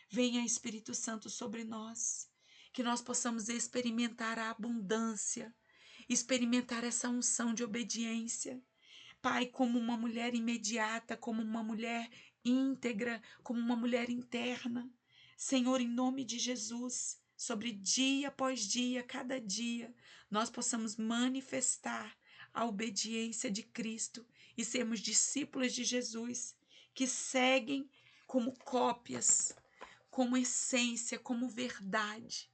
Venha, Espírito Santo, sobre nós. Que nós possamos experimentar a abundância, experimentar essa unção de obediência. Pai, como uma mulher imediata, como uma mulher íntegra, como uma mulher interna. Senhor, em nome de Jesus, sobre dia após dia, cada dia, nós possamos manifestar a obediência de Cristo e sermos discípulos de Jesus, que seguem como cópias, como essência, como verdade.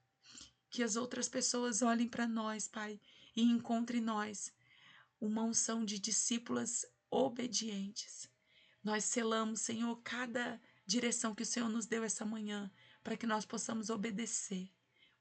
Que as outras pessoas olhem para nós, Pai, e encontrem em nós uma unção de discípulas obedientes. Nós selamos, Senhor, cada direção que o Senhor nos deu essa manhã, para que nós possamos obedecer.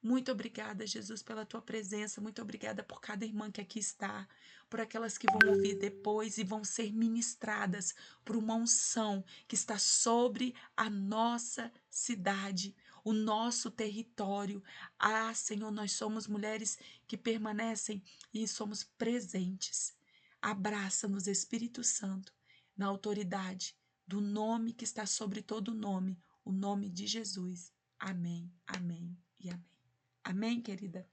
Muito obrigada, Jesus, pela tua presença. Muito obrigada por cada irmã que aqui está, por aquelas que vão ouvir depois e vão ser ministradas por uma unção que está sobre a nossa cidade, o nosso território. Ah, Senhor, nós somos mulheres que permanecem e somos presentes. Abraça-nos, Espírito Santo, na autoridade do nome que está sobre todo nome, o nome de Jesus. Amém, amém e amém. Amém, querida?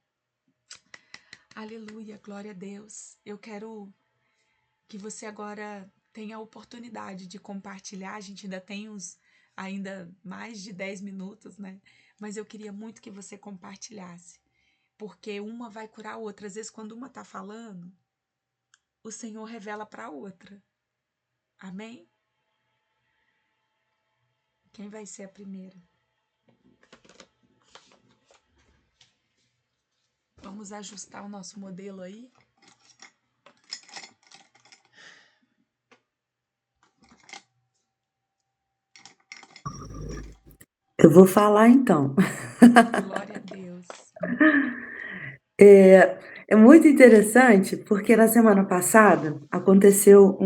Aleluia, glória a Deus. Eu quero que você agora tem a oportunidade de compartilhar. A gente ainda tem ainda mais de 10 minutos, né? Mas eu queria muito que você compartilhasse, porque uma vai curar a outra. Às vezes, quando uma tá falando, o Senhor revela para a outra. Amém? Quem vai ser a primeira? Vamos ajustar o nosso modelo aí? Eu vou falar então. Glória a Deus. É muito interessante porque na semana passada aconteceu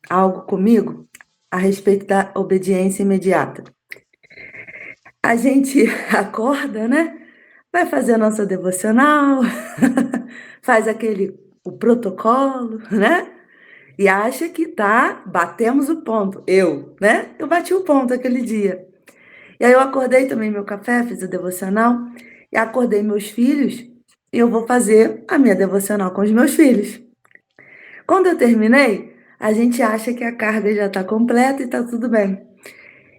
algo comigo a respeito da obediência imediata. A gente acorda, né? Vai fazer a nossa devocional, faz o protocolo, né? E acha que batemos o ponto. Né? Eu bati o ponto aquele dia. E aí eu acordei, tomei meu café, fiz a devocional e acordei meus filhos e eu vou fazer a minha devocional com os meus filhos. Quando eu terminei, a gente acha que a carga já está completa e está tudo bem.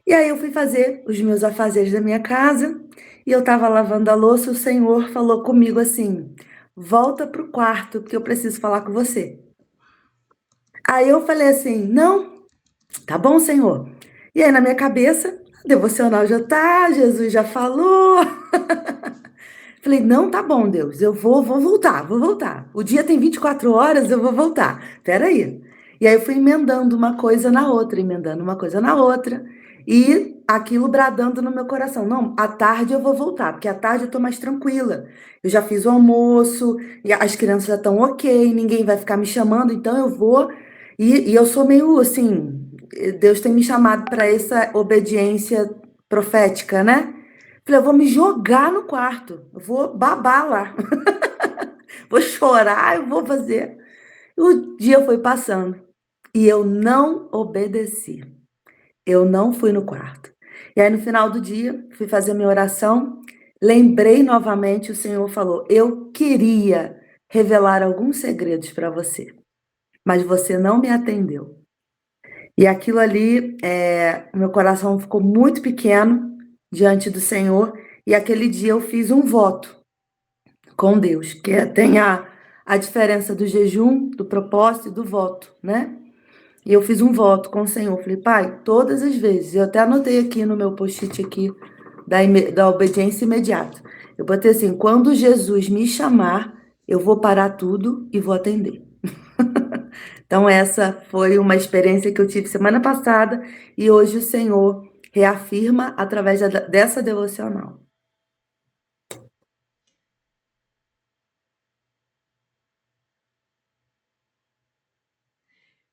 E aí eu fui fazer os meus afazeres da minha casa e eu estava lavando a louça e o Senhor falou comigo assim: volta pro quarto porque eu preciso falar com você. Aí eu falei assim: não, tá bom, Senhor. E aí na minha cabeça, a devocional já tá, Jesus já falou. Falei, não, tá bom, Deus, eu vou voltar, vou voltar. O dia tem 24 horas, eu vou voltar. Peraí. E aí eu fui emendando uma coisa na outra, emendando uma coisa na outra. E aquilo bradando no meu coração. Não, à tarde eu vou voltar, porque à tarde eu tô mais tranquila. Eu já fiz o almoço, e as crianças já estão ok, ninguém vai ficar me chamando, então eu vou. E eu sou meio assim, Deus tem me chamado para essa obediência profética, né? Falei, eu vou me jogar no quarto, eu vou babar lá, vou chorar, eu vou fazer. O dia foi passando e eu não obedeci. Eu não fui no quarto. E aí, no final do dia, fui fazer minha oração, lembrei novamente, o Senhor falou: eu queria revelar alguns segredos para você, mas você não me atendeu. E aquilo ali, meu coração ficou muito pequeno diante do Senhor, e aquele dia eu fiz um voto com Deus, tem a diferença do jejum, do propósito e do voto, né? E eu fiz um voto com o Senhor. Falei, Pai, todas as vezes, eu até anotei aqui no meu post-it aqui da obediência imediata. Eu botei assim, quando Jesus me chamar, eu vou parar tudo e vou atender. Então essa foi uma experiência que eu tive semana passada e hoje o Senhor reafirma através dessa devocional.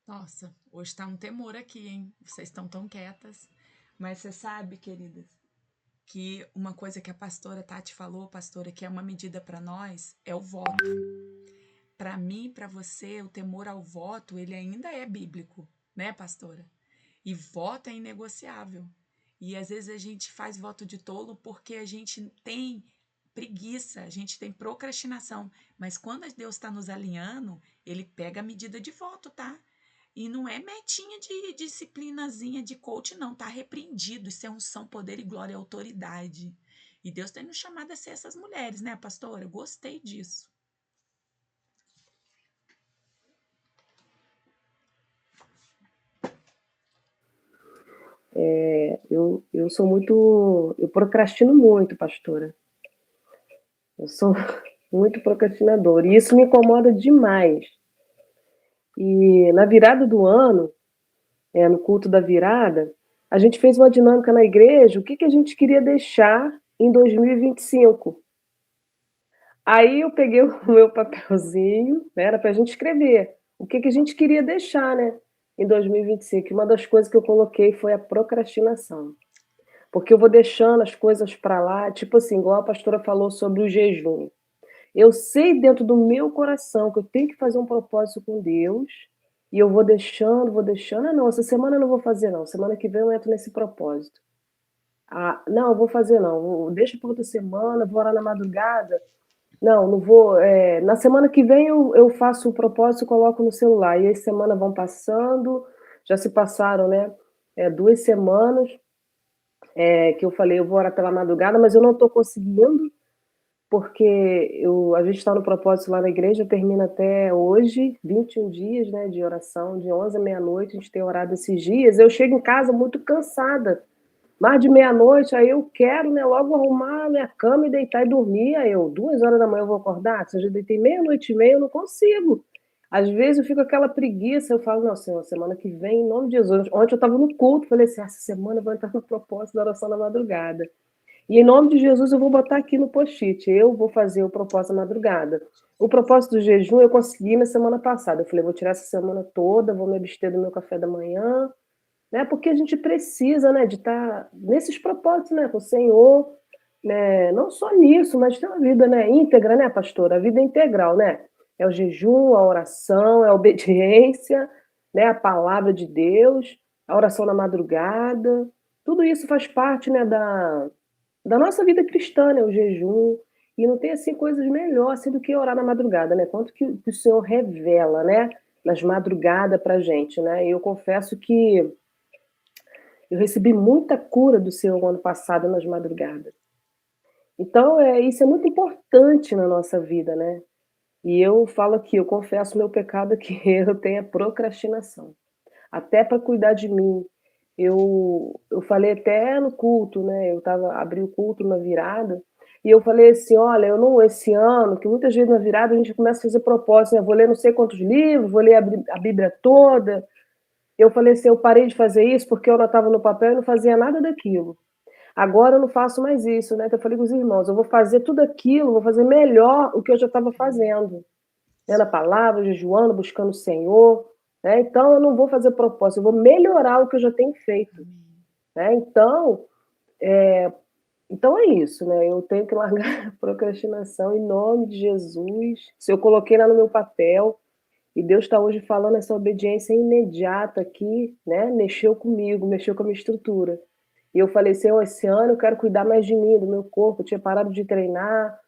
Nossa, hoje tá um temor aqui, hein? Vocês estão tão quietas. Mas você sabe, queridas, que uma coisa que a pastora Tati falou, pastora, que é uma medida para nós, é o voto. Para mim, para você, o temor ao voto, ele ainda é bíblico, né, pastora? E voto é inegociável. E às vezes a gente faz voto de tolo porque a gente tem preguiça, a gente tem procrastinação. Mas quando Deus está nos alinhando, ele pega a medida de voto, tá? E não é metinha de disciplinazinha de coach, não. Tá repreendido. Isso é unção, poder e glória e autoridade. E Deus tem nos chamado a ser essas mulheres, né, pastora? Eu gostei disso. Eu sou muito. Eu procrastino muito, pastora. Eu sou muito procrastinadora. E isso me incomoda demais. E na virada do ano, no culto da virada, a gente fez uma dinâmica na igreja, o que a gente queria deixar em 2025. Aí eu peguei o meu papelzinho, né, era para a gente escrever o que a gente queria deixar, né, em 2025. E uma das coisas que eu coloquei foi a procrastinação. Porque eu vou deixando as coisas para lá, tipo assim, igual a pastora falou sobre o jejum. Eu sei dentro do meu coração que eu tenho que fazer um propósito com Deus, e eu vou deixando, vou deixando. Ah, não, essa semana eu não vou fazer, não. Semana que vem eu entro nesse propósito. Ah, não, eu vou fazer, não. Deixa para outra semana, vou orar na madrugada. Não, não vou. Na semana que vem eu faço o propósito e coloco no celular. E as semanas vão passando, Já se passaram, né, 2 semanas que eu falei, eu vou orar pela madrugada, mas eu não estou conseguindo, porque a gente está no propósito lá na igreja, termina até hoje, 21 dias, né, de oração, de 11 à meia-noite, a gente tem orado esses dias. Eu chego em casa muito cansada, mais de meia-noite, aí eu quero, né, logo arrumar a minha cama e deitar e dormir. Aí 2 horas da manhã eu vou acordar? Se eu já deitei meia-noite e meia, eu não consigo. Às vezes eu fico com aquela preguiça, eu falo, não, Senhor, semana que vem, em nome de Jesus. Ontem eu estava no culto, falei assim, essa semana eu vou entrar no propósito da oração da madrugada. E em nome de Jesus eu vou botar aqui no post-it, eu vou fazer o propósito da madrugada. O propósito do jejum eu consegui na semana passada. Eu falei, vou tirar essa semana toda, vou me abster do meu café da manhã, né? Porque a gente precisa, né, de estar nesses propósitos, né, com o Senhor, né? Não só nisso, mas ter uma vida, né, íntegra, né, pastora? A vida é integral, né? É o jejum, a oração, é a obediência, né, a palavra de Deus, a oração na madrugada. Tudo isso faz parte, né, da nossa vida cristã, né, o jejum. E não tem assim coisas melhor assim do que orar na madrugada, né? Quanto que o Senhor revela, né, nas madrugadas pra gente, né? E eu confesso que eu recebi muita cura do Senhor ano passado nas madrugadas. Então, isso é muito importante na nossa vida, né? E eu falo aqui, eu confesso meu pecado que eu tenho a procrastinação. Até para cuidar de mim. Eu falei até no culto, né? Abri o culto na virada, e eu falei assim, olha, eu não, esse ano, que muitas vezes na virada a gente começa a fazer propósito, né? Vou ler não sei quantos livros, vou ler a Bíblia toda. Eu falei assim, eu parei de fazer isso porque eu anotava no papel e não fazia nada daquilo. Agora eu não faço mais isso, né? Então eu falei com os irmãos, eu vou fazer tudo aquilo, vou fazer melhor o que eu já estava fazendo. Lendo a palavra, jejuando, buscando o Senhor, né? Então eu não vou fazer propósito, eu vou melhorar o que eu já tenho feito, né? Então é isso, né? Eu tenho que largar a procrastinação em nome de Jesus. Se eu coloquei lá no meu papel, e Deus está hoje falando essa obediência imediata aqui, né? Mexeu comigo, mexeu com a minha estrutura. E eu falei, Senhor, esse ano eu quero cuidar mais de mim, do meu corpo. Eu tinha parado de treinar,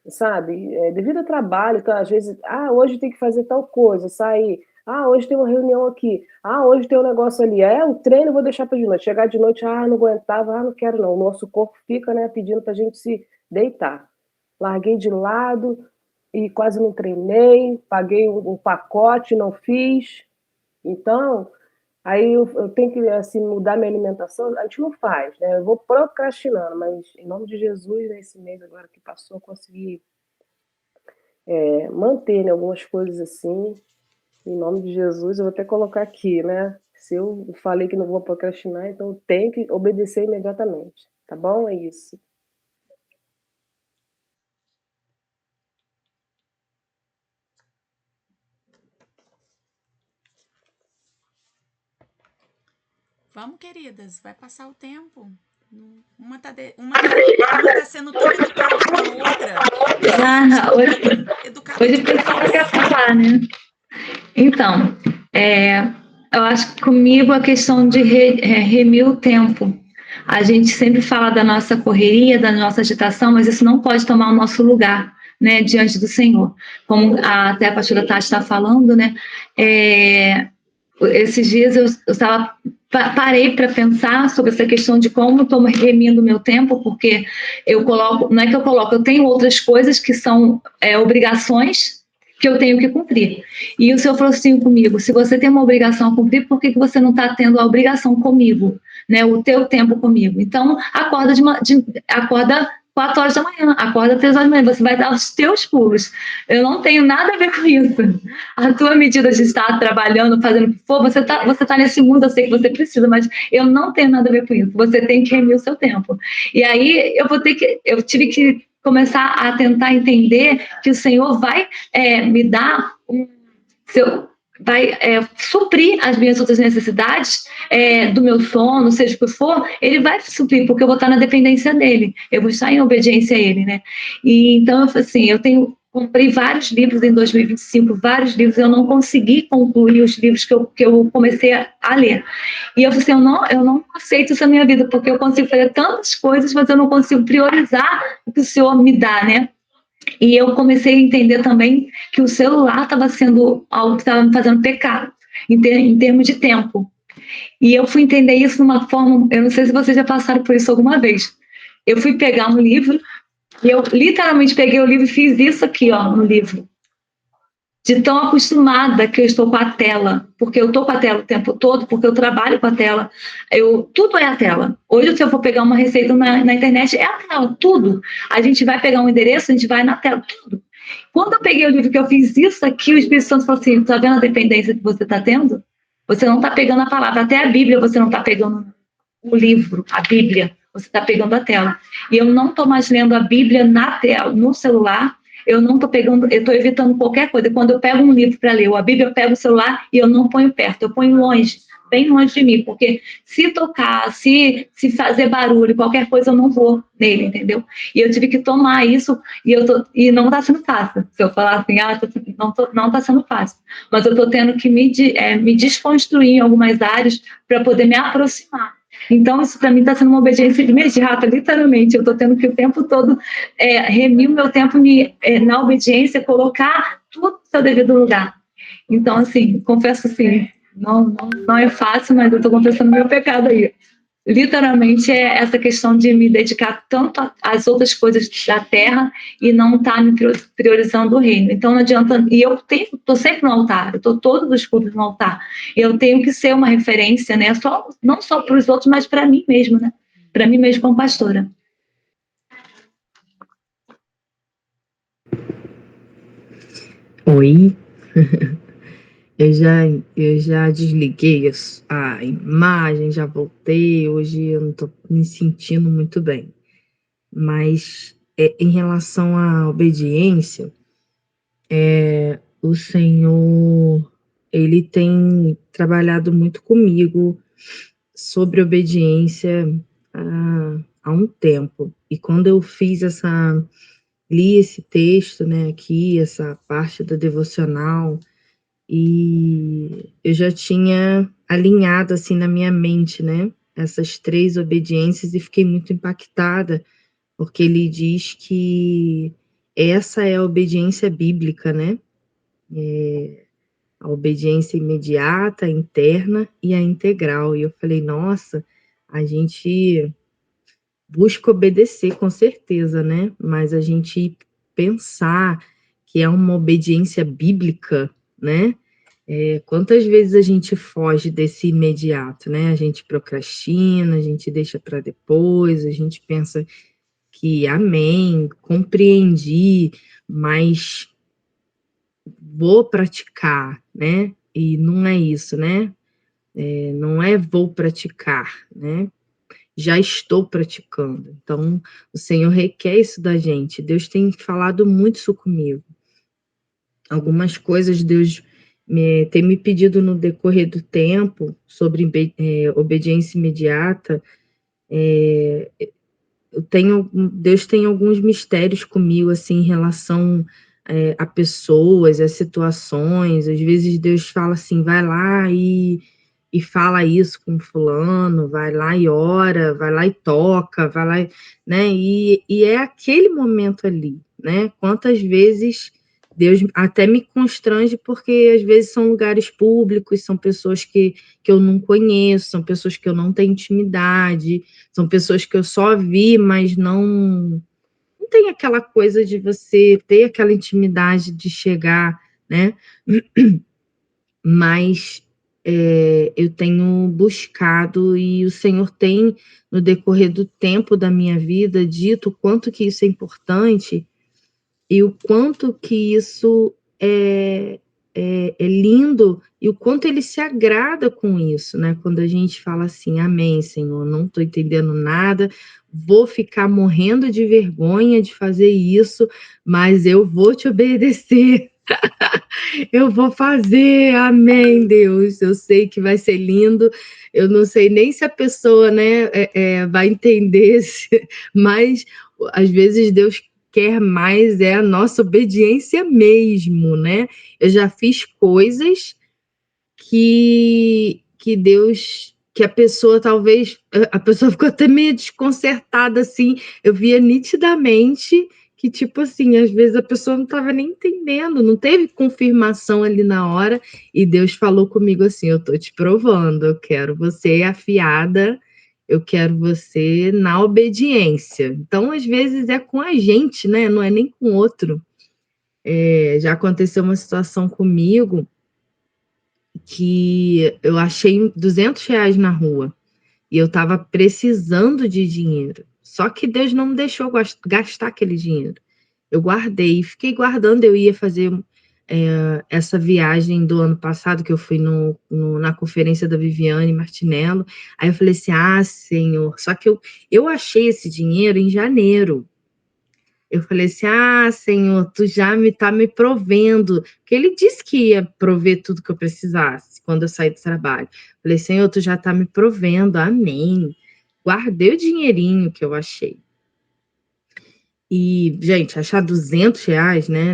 sabe? Devido ao trabalho, então, às vezes, hoje tem que fazer tal coisa, sair. Hoje tem uma reunião aqui. Hoje tem um negócio ali. O treino eu vou deixar para de noite. Chegar de noite, não aguentava, não quero não. O nosso corpo fica, né, pedindo para a gente se deitar. Larguei de lado e quase não treinei, paguei um pacote, não fiz. Então, aí eu tenho que assim, mudar minha alimentação, a gente não faz, né? Eu vou procrastinando, mas em nome de Jesus, nesse mês agora que passou, eu consegui manter, né, algumas coisas assim. Em nome de Jesus, eu vou até colocar aqui, né? Se eu falei que não vou procrastinar, então eu tenho que obedecer imediatamente, tá bom? É isso. Vamos, queridas, vai passar o tempo. Uma tá sendo tão educada com a outra. Hoje o pessoal quer falar, né? Então, eu acho que comigo a questão de remir o tempo. A gente sempre fala da nossa correria, da nossa agitação, mas isso não pode tomar o nosso lugar, né, diante do Senhor. Como até a pastora Tati está falando, né? Esses dias eu parei para pensar sobre essa questão de como estou remindo o meu tempo, porque eu coloco, não é que eu coloco, eu tenho outras coisas que são obrigações que eu tenho que cumprir. E o Senhor falou assim comigo, se você tem uma obrigação a cumprir, por que você não está tendo a obrigação comigo, né? O teu tempo comigo. Então, acorda 4 horas da manhã, acorda 3 horas da manhã, você vai dar os teus pulos. Eu não tenho nada a ver com isso. A tua medida de estar trabalhando, fazendo o que for, você tá nesse mundo, eu sei que você precisa, mas eu não tenho nada a ver com isso. Você tem que remir o seu tempo. E aí eu tive que começar a tentar entender que o Senhor vai me dar vai suprir as minhas outras necessidades do meu sono, seja o que for, ele vai suprir, porque eu vou estar na dependência dele, eu vou estar em obediência a ele, né? E então, assim, comprei vários livros em 2025, vários livros, eu não consegui concluir os livros que eu comecei a ler. E eu falei assim, eu não aceito isso na minha vida, porque eu consigo fazer tantas coisas, mas eu não consigo priorizar o que o Senhor me dá, né? E eu comecei a entender também que o celular estava sendo algo que estava me fazendo pecar, em termos de tempo. E eu fui entender isso de uma forma, eu não sei se vocês já passaram por isso alguma vez. Eu fui pegar um livro, e eu literalmente peguei o livro e fiz isso aqui, ó, no livro. De tão acostumada que eu estou com a tela, porque eu estou com a tela o tempo todo, porque eu trabalho com a tela, tudo é a tela. Hoje, se eu for pegar uma receita na internet, é a tela, tudo. A gente vai pegar um endereço, a gente vai na tela, tudo. Quando eu peguei o livro que eu fiz isso aqui, o Espírito Santo falou assim, tá vendo a dependência que você está tendo? Você não está pegando a palavra, até a Bíblia você não está pegando o livro, a Bíblia, você está pegando a tela. E eu não estou mais lendo a Bíblia na tela, no celular, eu não estou pegando, eu estou evitando qualquer coisa. Quando eu pego um livro para ler, ou a Bíblia, eu pego o celular e eu não ponho perto, eu ponho longe, bem longe de mim, porque se tocar, se fazer barulho, qualquer coisa, eu não vou nele, entendeu? E eu tive que tomar isso, e não está sendo fácil. Se eu falar assim, não está sendo fácil. Mas eu estou tendo que me desconstruir em algumas áreas para poder me aproximar. Então, isso para mim está sendo uma obediência imediata, literalmente. Eu estou tendo que o tempo todo remir o meu tempo na obediência, colocar tudo no seu devido lugar. Então, assim, confesso assim, não é fácil, mas eu estou confessando meu pecado aí. Literalmente é essa questão de me dedicar tanto às outras coisas da terra e não estar me priorizando o reino. Então não adianta, e eu estou sempre no altar, eu estou todos os cultos no altar. Eu tenho que ser uma referência, né? Não só para os outros, mas para mim mesmo, né? Para mim mesmo como pastora. Oi, eu já desliguei a imagem, já voltei. Hoje eu não estou me sentindo muito bem. Mas em relação à obediência, o Senhor, ele tem trabalhado muito comigo sobre obediência há um tempo. E quando eu li esse texto, né, aqui, essa parte do devocional, e eu já tinha alinhado assim na minha mente, né, essas 3 obediências, e fiquei muito impactada, porque ele diz que essa é a obediência bíblica, né? A obediência imediata, a interna e a integral. E eu falei, nossa, a gente busca obedecer com certeza, né? Mas a gente pensar que é uma obediência bíblica, né? Quantas vezes a gente foge desse imediato, né? A gente procrastina, a gente deixa para depois, a gente pensa que, amém, compreendi, mas vou praticar, né? E não é isso, né? Não é vou praticar, né? Já estou praticando. Então, o Senhor requer isso da gente. Deus tem falado muito isso comigo. Algumas coisas Deus tem me pedido no decorrer do tempo sobre obediência imediata. Deus tem alguns mistérios comigo, assim, em relação a pessoas, a situações. Às vezes Deus fala assim, vai lá e fala isso com fulano, vai lá e ora, vai lá e toca, vai lá, né? E é aquele momento ali, né? Quantas vezes Deus até me constrange, porque às vezes são lugares públicos, são pessoas que eu não conheço, são pessoas que eu não tenho intimidade, são pessoas que eu só vi, mas não tem aquela coisa de você ter aquela intimidade de chegar, né? Mas eu tenho buscado, e o Senhor tem, no decorrer do tempo da minha vida, dito o quanto que isso é importante e o quanto que isso é lindo, e o quanto ele se agrada com isso, né? Quando a gente fala assim, amém, Senhor, não estou entendendo nada, vou ficar morrendo de vergonha de fazer isso, mas eu vou te obedecer. Eu vou fazer, amém, Deus. Eu sei que vai ser lindo. Eu não sei nem se a pessoa, né, vai entender, mas às vezes Deus quer mais a nossa obediência mesmo, né? Eu já fiz coisas que Deus, que a pessoa talvez, a pessoa ficou até meio desconcertada, assim. Eu via nitidamente que, tipo assim, às vezes a pessoa não estava nem entendendo, não teve confirmação ali na hora, e Deus falou comigo assim: eu tô te provando, eu quero você afiada, eu quero você na obediência. Então, às vezes é com a gente, né? Não é nem com o outro. Já aconteceu uma situação comigo que eu achei R$ 200 na rua e eu estava precisando de dinheiro. Só que Deus não me deixou gastar aquele dinheiro. Eu guardei, fiquei guardando. Eu ia fazer essa viagem do ano passado, que eu fui na conferência da Viviane Martinello. Aí eu falei assim: ah, Senhor, só que eu achei esse dinheiro em janeiro. Eu falei assim: ah, Senhor, tu já tá me provendo. Porque ele disse que ia prover tudo que eu precisasse quando eu sair do trabalho. Eu falei: Senhor, tu já tá me provendo, amém. Guardei o dinheirinho que eu achei. E, gente, achar R$ 200, né?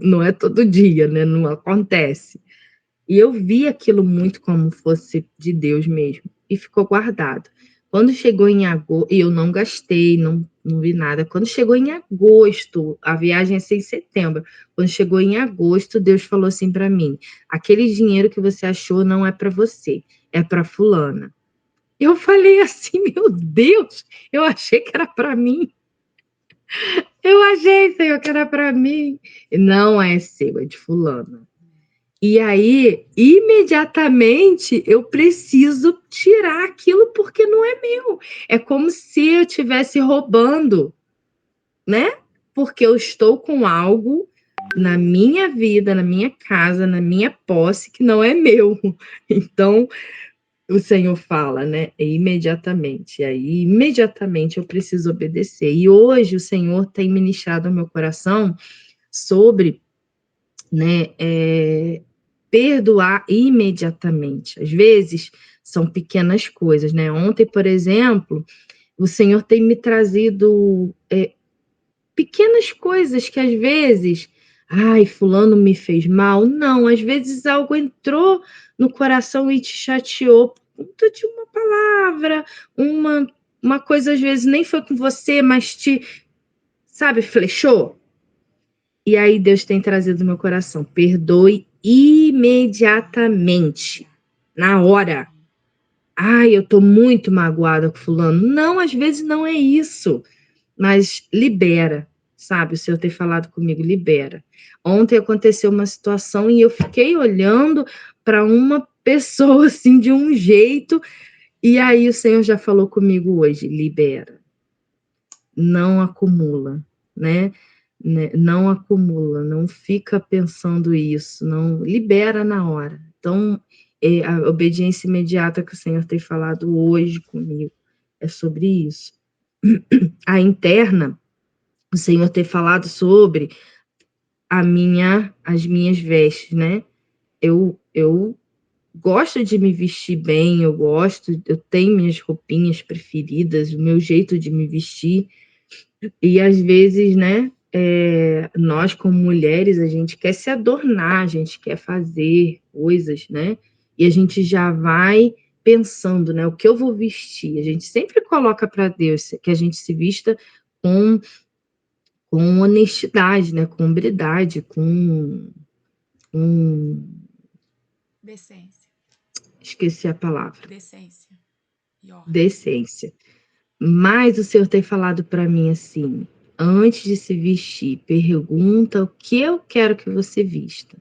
Não é todo dia, né? Não acontece. E eu vi aquilo muito como fosse de Deus mesmo. E ficou guardado. Quando chegou em agosto, e eu não gastei, não vi nada. Quando chegou em agosto, a viagem é 6 de setembro. Quando chegou em agosto, Deus falou assim para mim: aquele dinheiro que você achou não é para você, é para fulana. Eu falei assim: meu Deus, eu achei que era para mim. Eu achei, Senhor, que era para mim. Não é seu, é de fulana. E aí, imediatamente, eu preciso tirar aquilo porque não é meu. É como se eu estivesse roubando, né? Porque eu estou com algo na minha vida, na minha casa, na minha posse, que não é meu. Então, o Senhor fala, né? Imediatamente. E aí, imediatamente, eu preciso obedecer. E hoje, o Senhor tem ministrado ao meu coração sobre, né, perdoar imediatamente. Às vezes são pequenas coisas, né? Ontem, por exemplo, o Senhor tem me trazido pequenas coisas que às vezes, ai, fulano me fez mal. Não, às vezes algo entrou no coração e te chateou por conta de uma palavra, uma coisa às vezes nem foi com você, mas te, sabe, flechou. E aí Deus tem trazido no meu coração: perdoe imediatamente, na hora. Ai, eu tô muito magoada com fulano. Não, às vezes não é isso, mas libera, sabe? O Senhor tem falado comigo, libera. Ontem aconteceu uma situação e eu fiquei olhando para uma pessoa assim de um jeito, e aí o Senhor já falou comigo hoje: libera, não acumula, né? Não acumula, não fica pensando isso, não, libera na hora. Então, a obediência imediata que o Senhor tem falado hoje comigo é sobre isso. A interna, o Senhor tem falado sobre as minhas vestes, né? Eu gosto de me vestir bem, eu tenho minhas roupinhas preferidas, o meu jeito de me vestir. E às vezes, né, nós como mulheres, a gente quer se adornar, a gente quer fazer coisas, né? E a gente já vai pensando, né, o que eu vou vestir. A gente sempre coloca para Deus que a gente se vista com honestidade, né, com hombridade, com... Decência. Esqueci a palavra. Decência. E ordem. Decência. Mas o Senhor tem falado para mim assim: antes de se vestir, pergunta o que eu quero que você vista.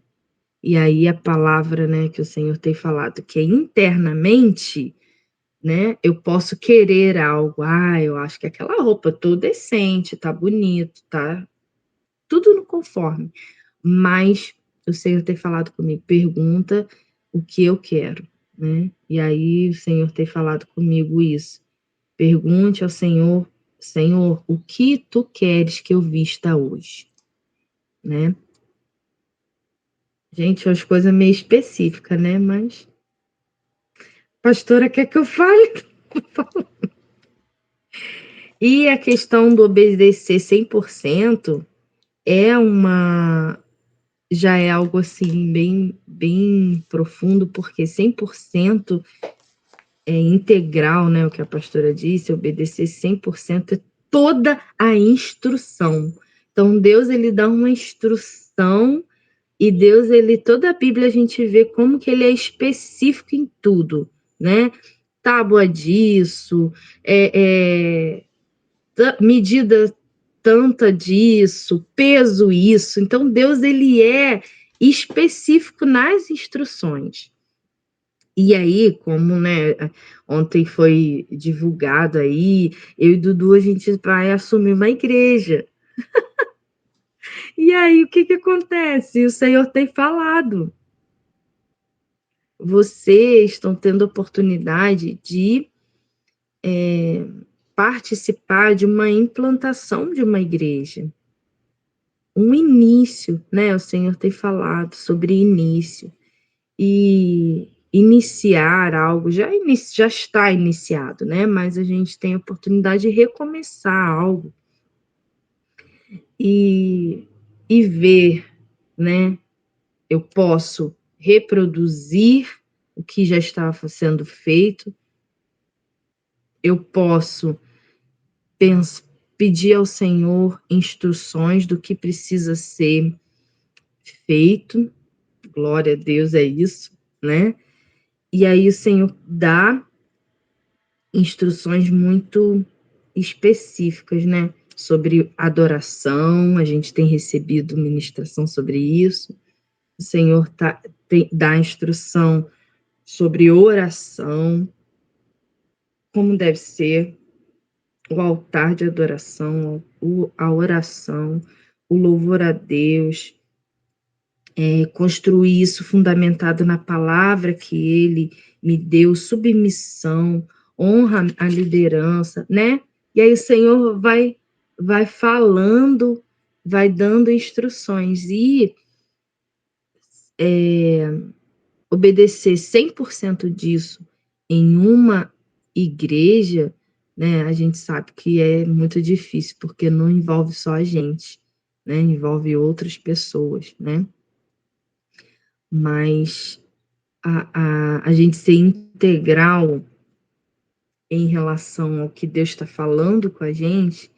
E aí a palavra, né, que o Senhor tem falado, que é internamente, né, eu posso querer algo. Ah, eu acho que aquela roupa tô decente, tá bonito, tá tudo no conforme. Mas o Senhor tem falado comigo, pergunta o que eu quero, né? E aí o Senhor tem falado comigo isso. Pergunte ao Senhor: Senhor, o que tu queres que eu vista hoje? Né? Gente, as coisas meio específicas, né? Mas a pastora quer que eu fale. E a questão do obedecer 100% já é algo assim bem, bem profundo, porque 100% é integral, né? O que a pastora disse, obedecer 100% é toda a instrução. Então, Deus, ele dá uma instrução, e Deus, toda a Bíblia a gente vê como que ele é específico em tudo, né? Tábua disso, medida tanta disso, peso isso. Então, Deus, ele é específico nas instruções. E aí, como, né, ontem foi divulgado aí, eu e Dudu, a gente vai assumir uma igreja. E aí, o que acontece? O Senhor tem falado. Vocês estão tendo a oportunidade de participar de uma implantação de uma igreja. Um início, né? O Senhor tem falado sobre início. E iniciar algo, já está iniciado, né? Mas a gente tem a oportunidade de recomeçar algo e ver, né? Eu posso reproduzir o que já estava sendo feito, eu posso pedir ao Senhor instruções do que precisa ser feito, glória a Deus, é isso, né? E aí o Senhor dá instruções muito específicas, né? Sobre adoração, a gente tem recebido ministração sobre isso. O Senhor dá instrução sobre oração, como deve ser o altar de adoração, a oração, o louvor a Deus, construir isso fundamentado na palavra que Ele me deu, submissão, honra a liderança, né? E aí o Senhor vai falando, vai dando instruções, e obedecer 100% disso em uma igreja, né? A gente sabe que é muito difícil, porque não envolve só a gente, né? Envolve outras pessoas, né? Mas a gente ser integral em relação ao que Deus está falando com a gente,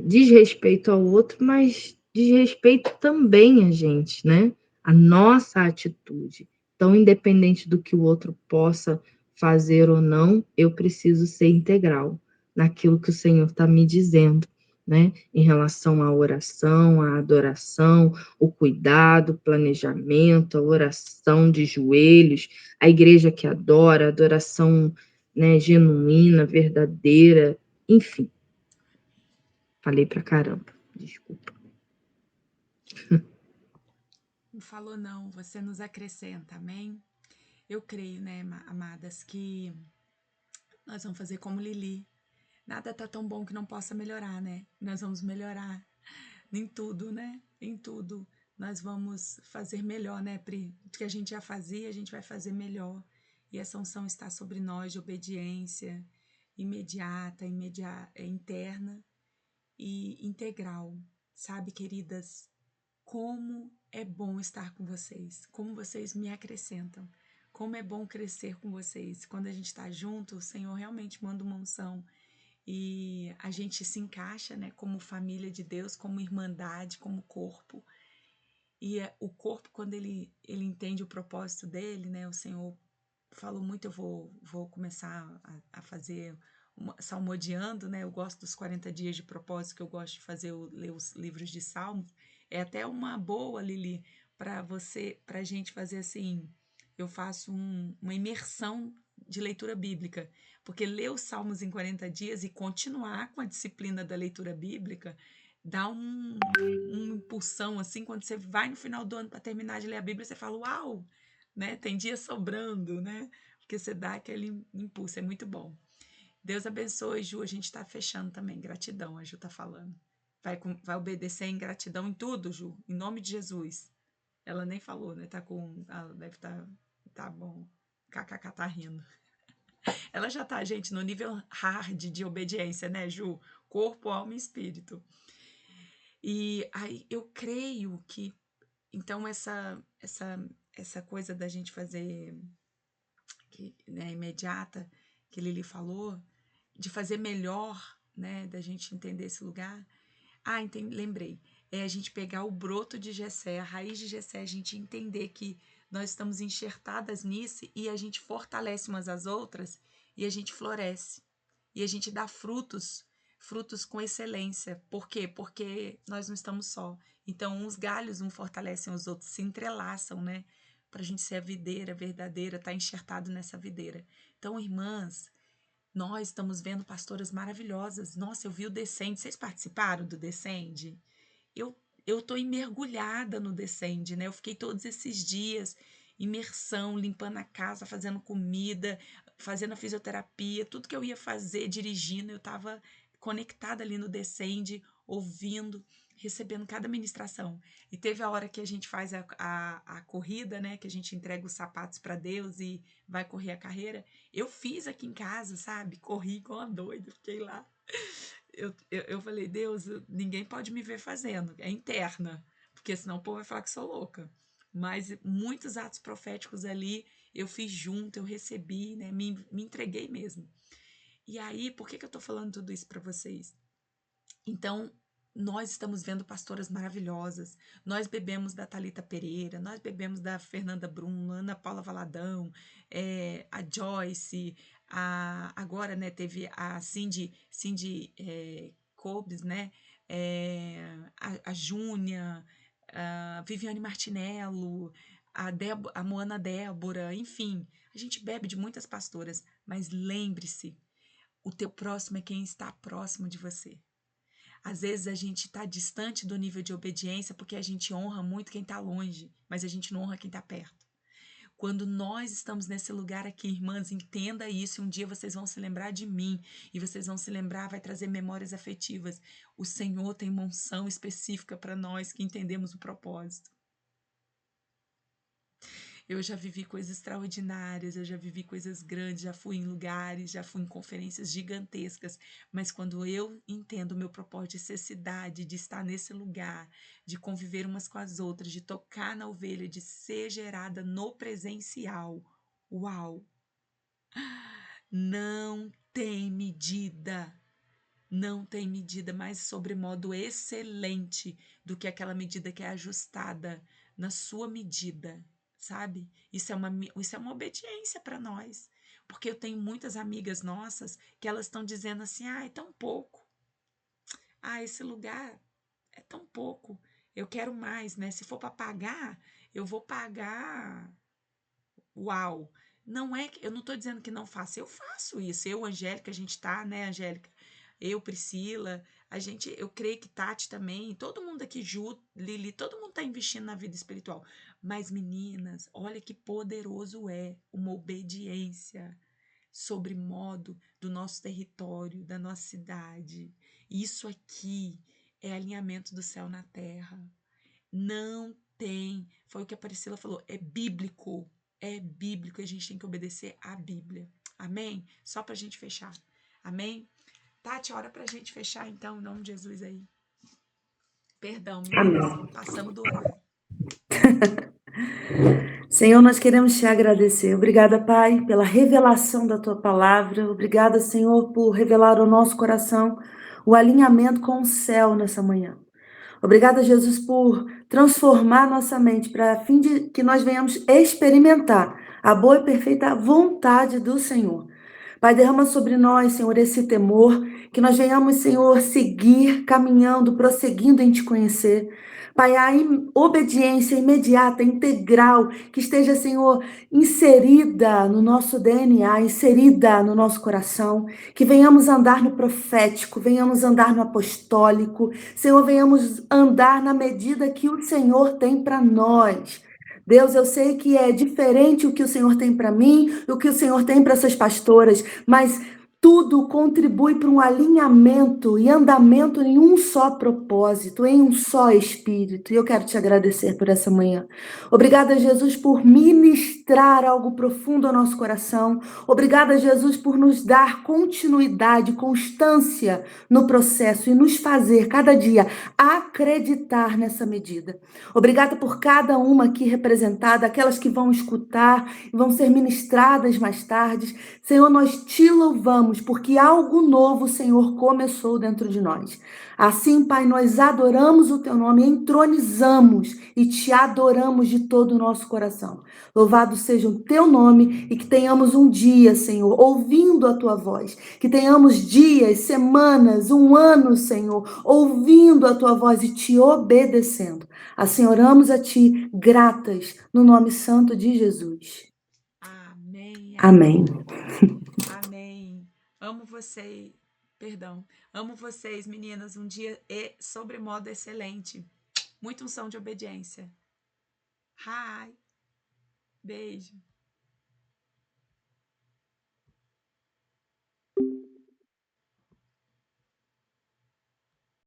diz respeito ao outro, mas diz respeito também a gente, né? A nossa atitude. Então, independente do que o outro possa fazer ou não, eu preciso ser integral naquilo que o Senhor está me dizendo, né? Em relação à oração, à adoração, o cuidado, o planejamento, a oração de joelhos, a igreja que adora, a adoração, né, genuína, verdadeira, enfim. Falei pra caramba, desculpa. Não falou não, você nos acrescenta, amém? Eu creio, né, amadas, que nós vamos fazer como Lili. Nada tá tão bom que não possa melhorar, né? Nós vamos melhorar em tudo, né? Em tudo. Nós vamos fazer melhor, né, Pri? O que a gente já fazia, a gente vai fazer melhor. E essa unção está sobre nós de obediência imediata, interna e integral. Sabe, queridas, como é bom estar com vocês, como vocês me acrescentam, como é bom crescer com vocês. Quando a gente está junto, o Senhor realmente manda uma unção e a gente se encaixa, né, como família de Deus, como irmandade, como corpo. E o corpo, quando ele entende o propósito dele, né, o Senhor falou muito, eu vou começar a fazer salmodiando, né? Eu gosto dos 40 dias de propósito, que eu gosto de fazer, ler os livros de salmos. É até uma boa, Lili, para a gente fazer assim. Eu faço uma imersão de leitura bíblica, porque ler os salmos em 40 dias e continuar com a disciplina da leitura bíblica dá uma impulsão assim, quando você vai no final do ano para terminar de ler a Bíblia, você fala, uau, né? Tem dia sobrando, né? Porque você dá aquele impulso, é muito bom. Deus abençoe, Ju, a gente está fechando também, gratidão, a Ju está falando. Vai obedecer em gratidão em tudo, Ju, em nome de Jesus. Ela nem falou, né? Ela deve estar, tá bom, kkk, tá rindo. Ela já tá, gente, no nível hard de obediência, né, Ju? Corpo, alma e espírito. E aí eu creio que, então, essa coisa da gente fazer, né, imediata, que Lili falou, de fazer melhor, né, da gente entender esse lugar, Entendi, lembrei. É a gente pegar o broto de Jessé, a raiz de Jessé, a gente entender que nós estamos enxertadas nisso e a gente fortalece umas às outras e a gente floresce. E a gente dá frutos com excelência. Por quê? Porque nós não estamos só. Então, uns galhos, fortalecem os outros, se entrelaçam, né? Para a gente ser a videira verdadeira, tá enxertado nessa videira. Então, irmãs, nós estamos vendo pastoras maravilhosas. Nossa, eu vi o Descende. Vocês participaram do Descende? Eu tô mergulhada no Descende, né? Eu fiquei todos esses dias, imersão, limpando a casa, fazendo comida, fazendo a fisioterapia, tudo que eu ia fazer, dirigindo, eu estava conectada ali no Descende, ouvindo, recebendo cada ministração. E teve a hora que a gente faz a corrida, né? Que a gente entrega os sapatos para Deus e vai correr a carreira. Eu fiz aqui em casa, sabe? Corri igual uma doida, fiquei lá. Eu falei, Deus, ninguém pode me ver fazendo, é interna, porque senão o povo vai falar que sou louca. Mas muitos atos proféticos ali eu fiz junto, eu recebi, né? Me entreguei mesmo. E aí, por que eu tô falando tudo isso para vocês? Então, nós estamos vendo pastoras maravilhosas, nós bebemos da Thalita Pereira, nós bebemos da Fernanda Brum, Ana Paula Valadão, a Joyce, agora, né, teve a Cindy Cobes, né, a Júnia, a Viviane Martinello, a Moana Débora, enfim, a gente bebe de muitas pastoras, mas lembre-se, o teu próximo é quem está próximo de você. Às vezes a gente está distante do nível de obediência porque a gente honra muito quem está longe, mas a gente não honra quem está perto. Quando nós estamos nesse lugar aqui, irmãs, entenda isso, e um dia vocês vão se lembrar de mim, e vocês vão se lembrar, vai trazer memórias afetivas. O Senhor tem uma unção específica para nós que entendemos o propósito. Eu já vivi coisas extraordinárias, eu já vivi coisas grandes, já fui em lugares, já fui em conferências gigantescas, mas quando eu entendo o meu propósito de ser cidade, de estar nesse lugar, de conviver umas com as outras, de tocar na ovelha, de ser gerada no presencial, uau! Não tem medida. Não tem medida mais sobremodo excelente do que aquela medida que é ajustada na sua medida, sabe? Isso é uma obediência para nós. Porque eu tenho muitas amigas nossas que elas estão dizendo assim, é tão pouco. Esse lugar é tão pouco. Eu quero mais, né? Se for para pagar, eu vou pagar. Uau! Não é que eu não estou dizendo que não faço, eu faço isso. Eu, Angélica, a gente tá, né, Angélica? Eu, Priscila, eu creio que Tati também, todo mundo aqui, Ju, Lili, todo mundo está investindo na vida espiritual. Mas, meninas, olha que poderoso é uma obediência sobre modo do nosso território, da nossa cidade. Isso aqui é alinhamento do céu na terra. Não tem, foi o que a Priscila falou, é bíblico, a gente tem que obedecer à Bíblia. Amém? Só para a gente fechar. Amém? Tati, hora pra gente fechar, então, em nome de Jesus aí. Perdão, meninas, passamos do horário. Senhor, nós queremos te agradecer. Obrigada, Pai, pela revelação da tua palavra. Obrigada, Senhor, por revelar ao nosso coração o alinhamento com o céu nessa manhã. Obrigada, Jesus, por transformar nossa mente para fim de que nós venhamos experimentar a boa e perfeita vontade do Senhor. Pai, derrama sobre nós, Senhor, esse temor, que nós venhamos, Senhor, seguir, caminhando, prosseguindo em te conhecer. Pai, a obediência imediata, integral, que esteja, Senhor, inserida no nosso DNA, inserida no nosso coração, que venhamos andar no profético, venhamos andar no apostólico, Senhor, venhamos andar na medida que o Senhor tem para nós. Deus, eu sei que é diferente o que o Senhor tem para mim, o que o Senhor tem para essas pastoras, mas tudo contribui para um alinhamento e andamento em um só propósito, em um só espírito. E eu quero te agradecer por essa manhã. Obrigada, Jesus, por ministrar algo profundo ao nosso coração. Obrigada, Jesus, por nos dar continuidade, constância no processo e nos fazer, cada dia, acreditar nessa medida. Obrigada por cada uma aqui representada, aquelas que vão escutar e vão ser ministradas mais tarde. Senhor, nós te louvamos louvamos porque algo novo o Senhor começou dentro de nós. Assim, Pai, nós adoramos o teu nome, entronizamos e te adoramos de todo o nosso coração. Louvado seja o teu nome e que tenhamos um dia, Senhor, ouvindo a tua voz. Que tenhamos dias, semanas, um ano, Senhor, ouvindo a tua voz e te obedecendo. Assim oramos a ti, gratas, no nome santo de Jesus. Amém. Amém. Amém. Amo vocês. Perdão. Amo vocês, meninas. Um dia sobremodo excelente. Muita unção de obediência. Hi. Beijo.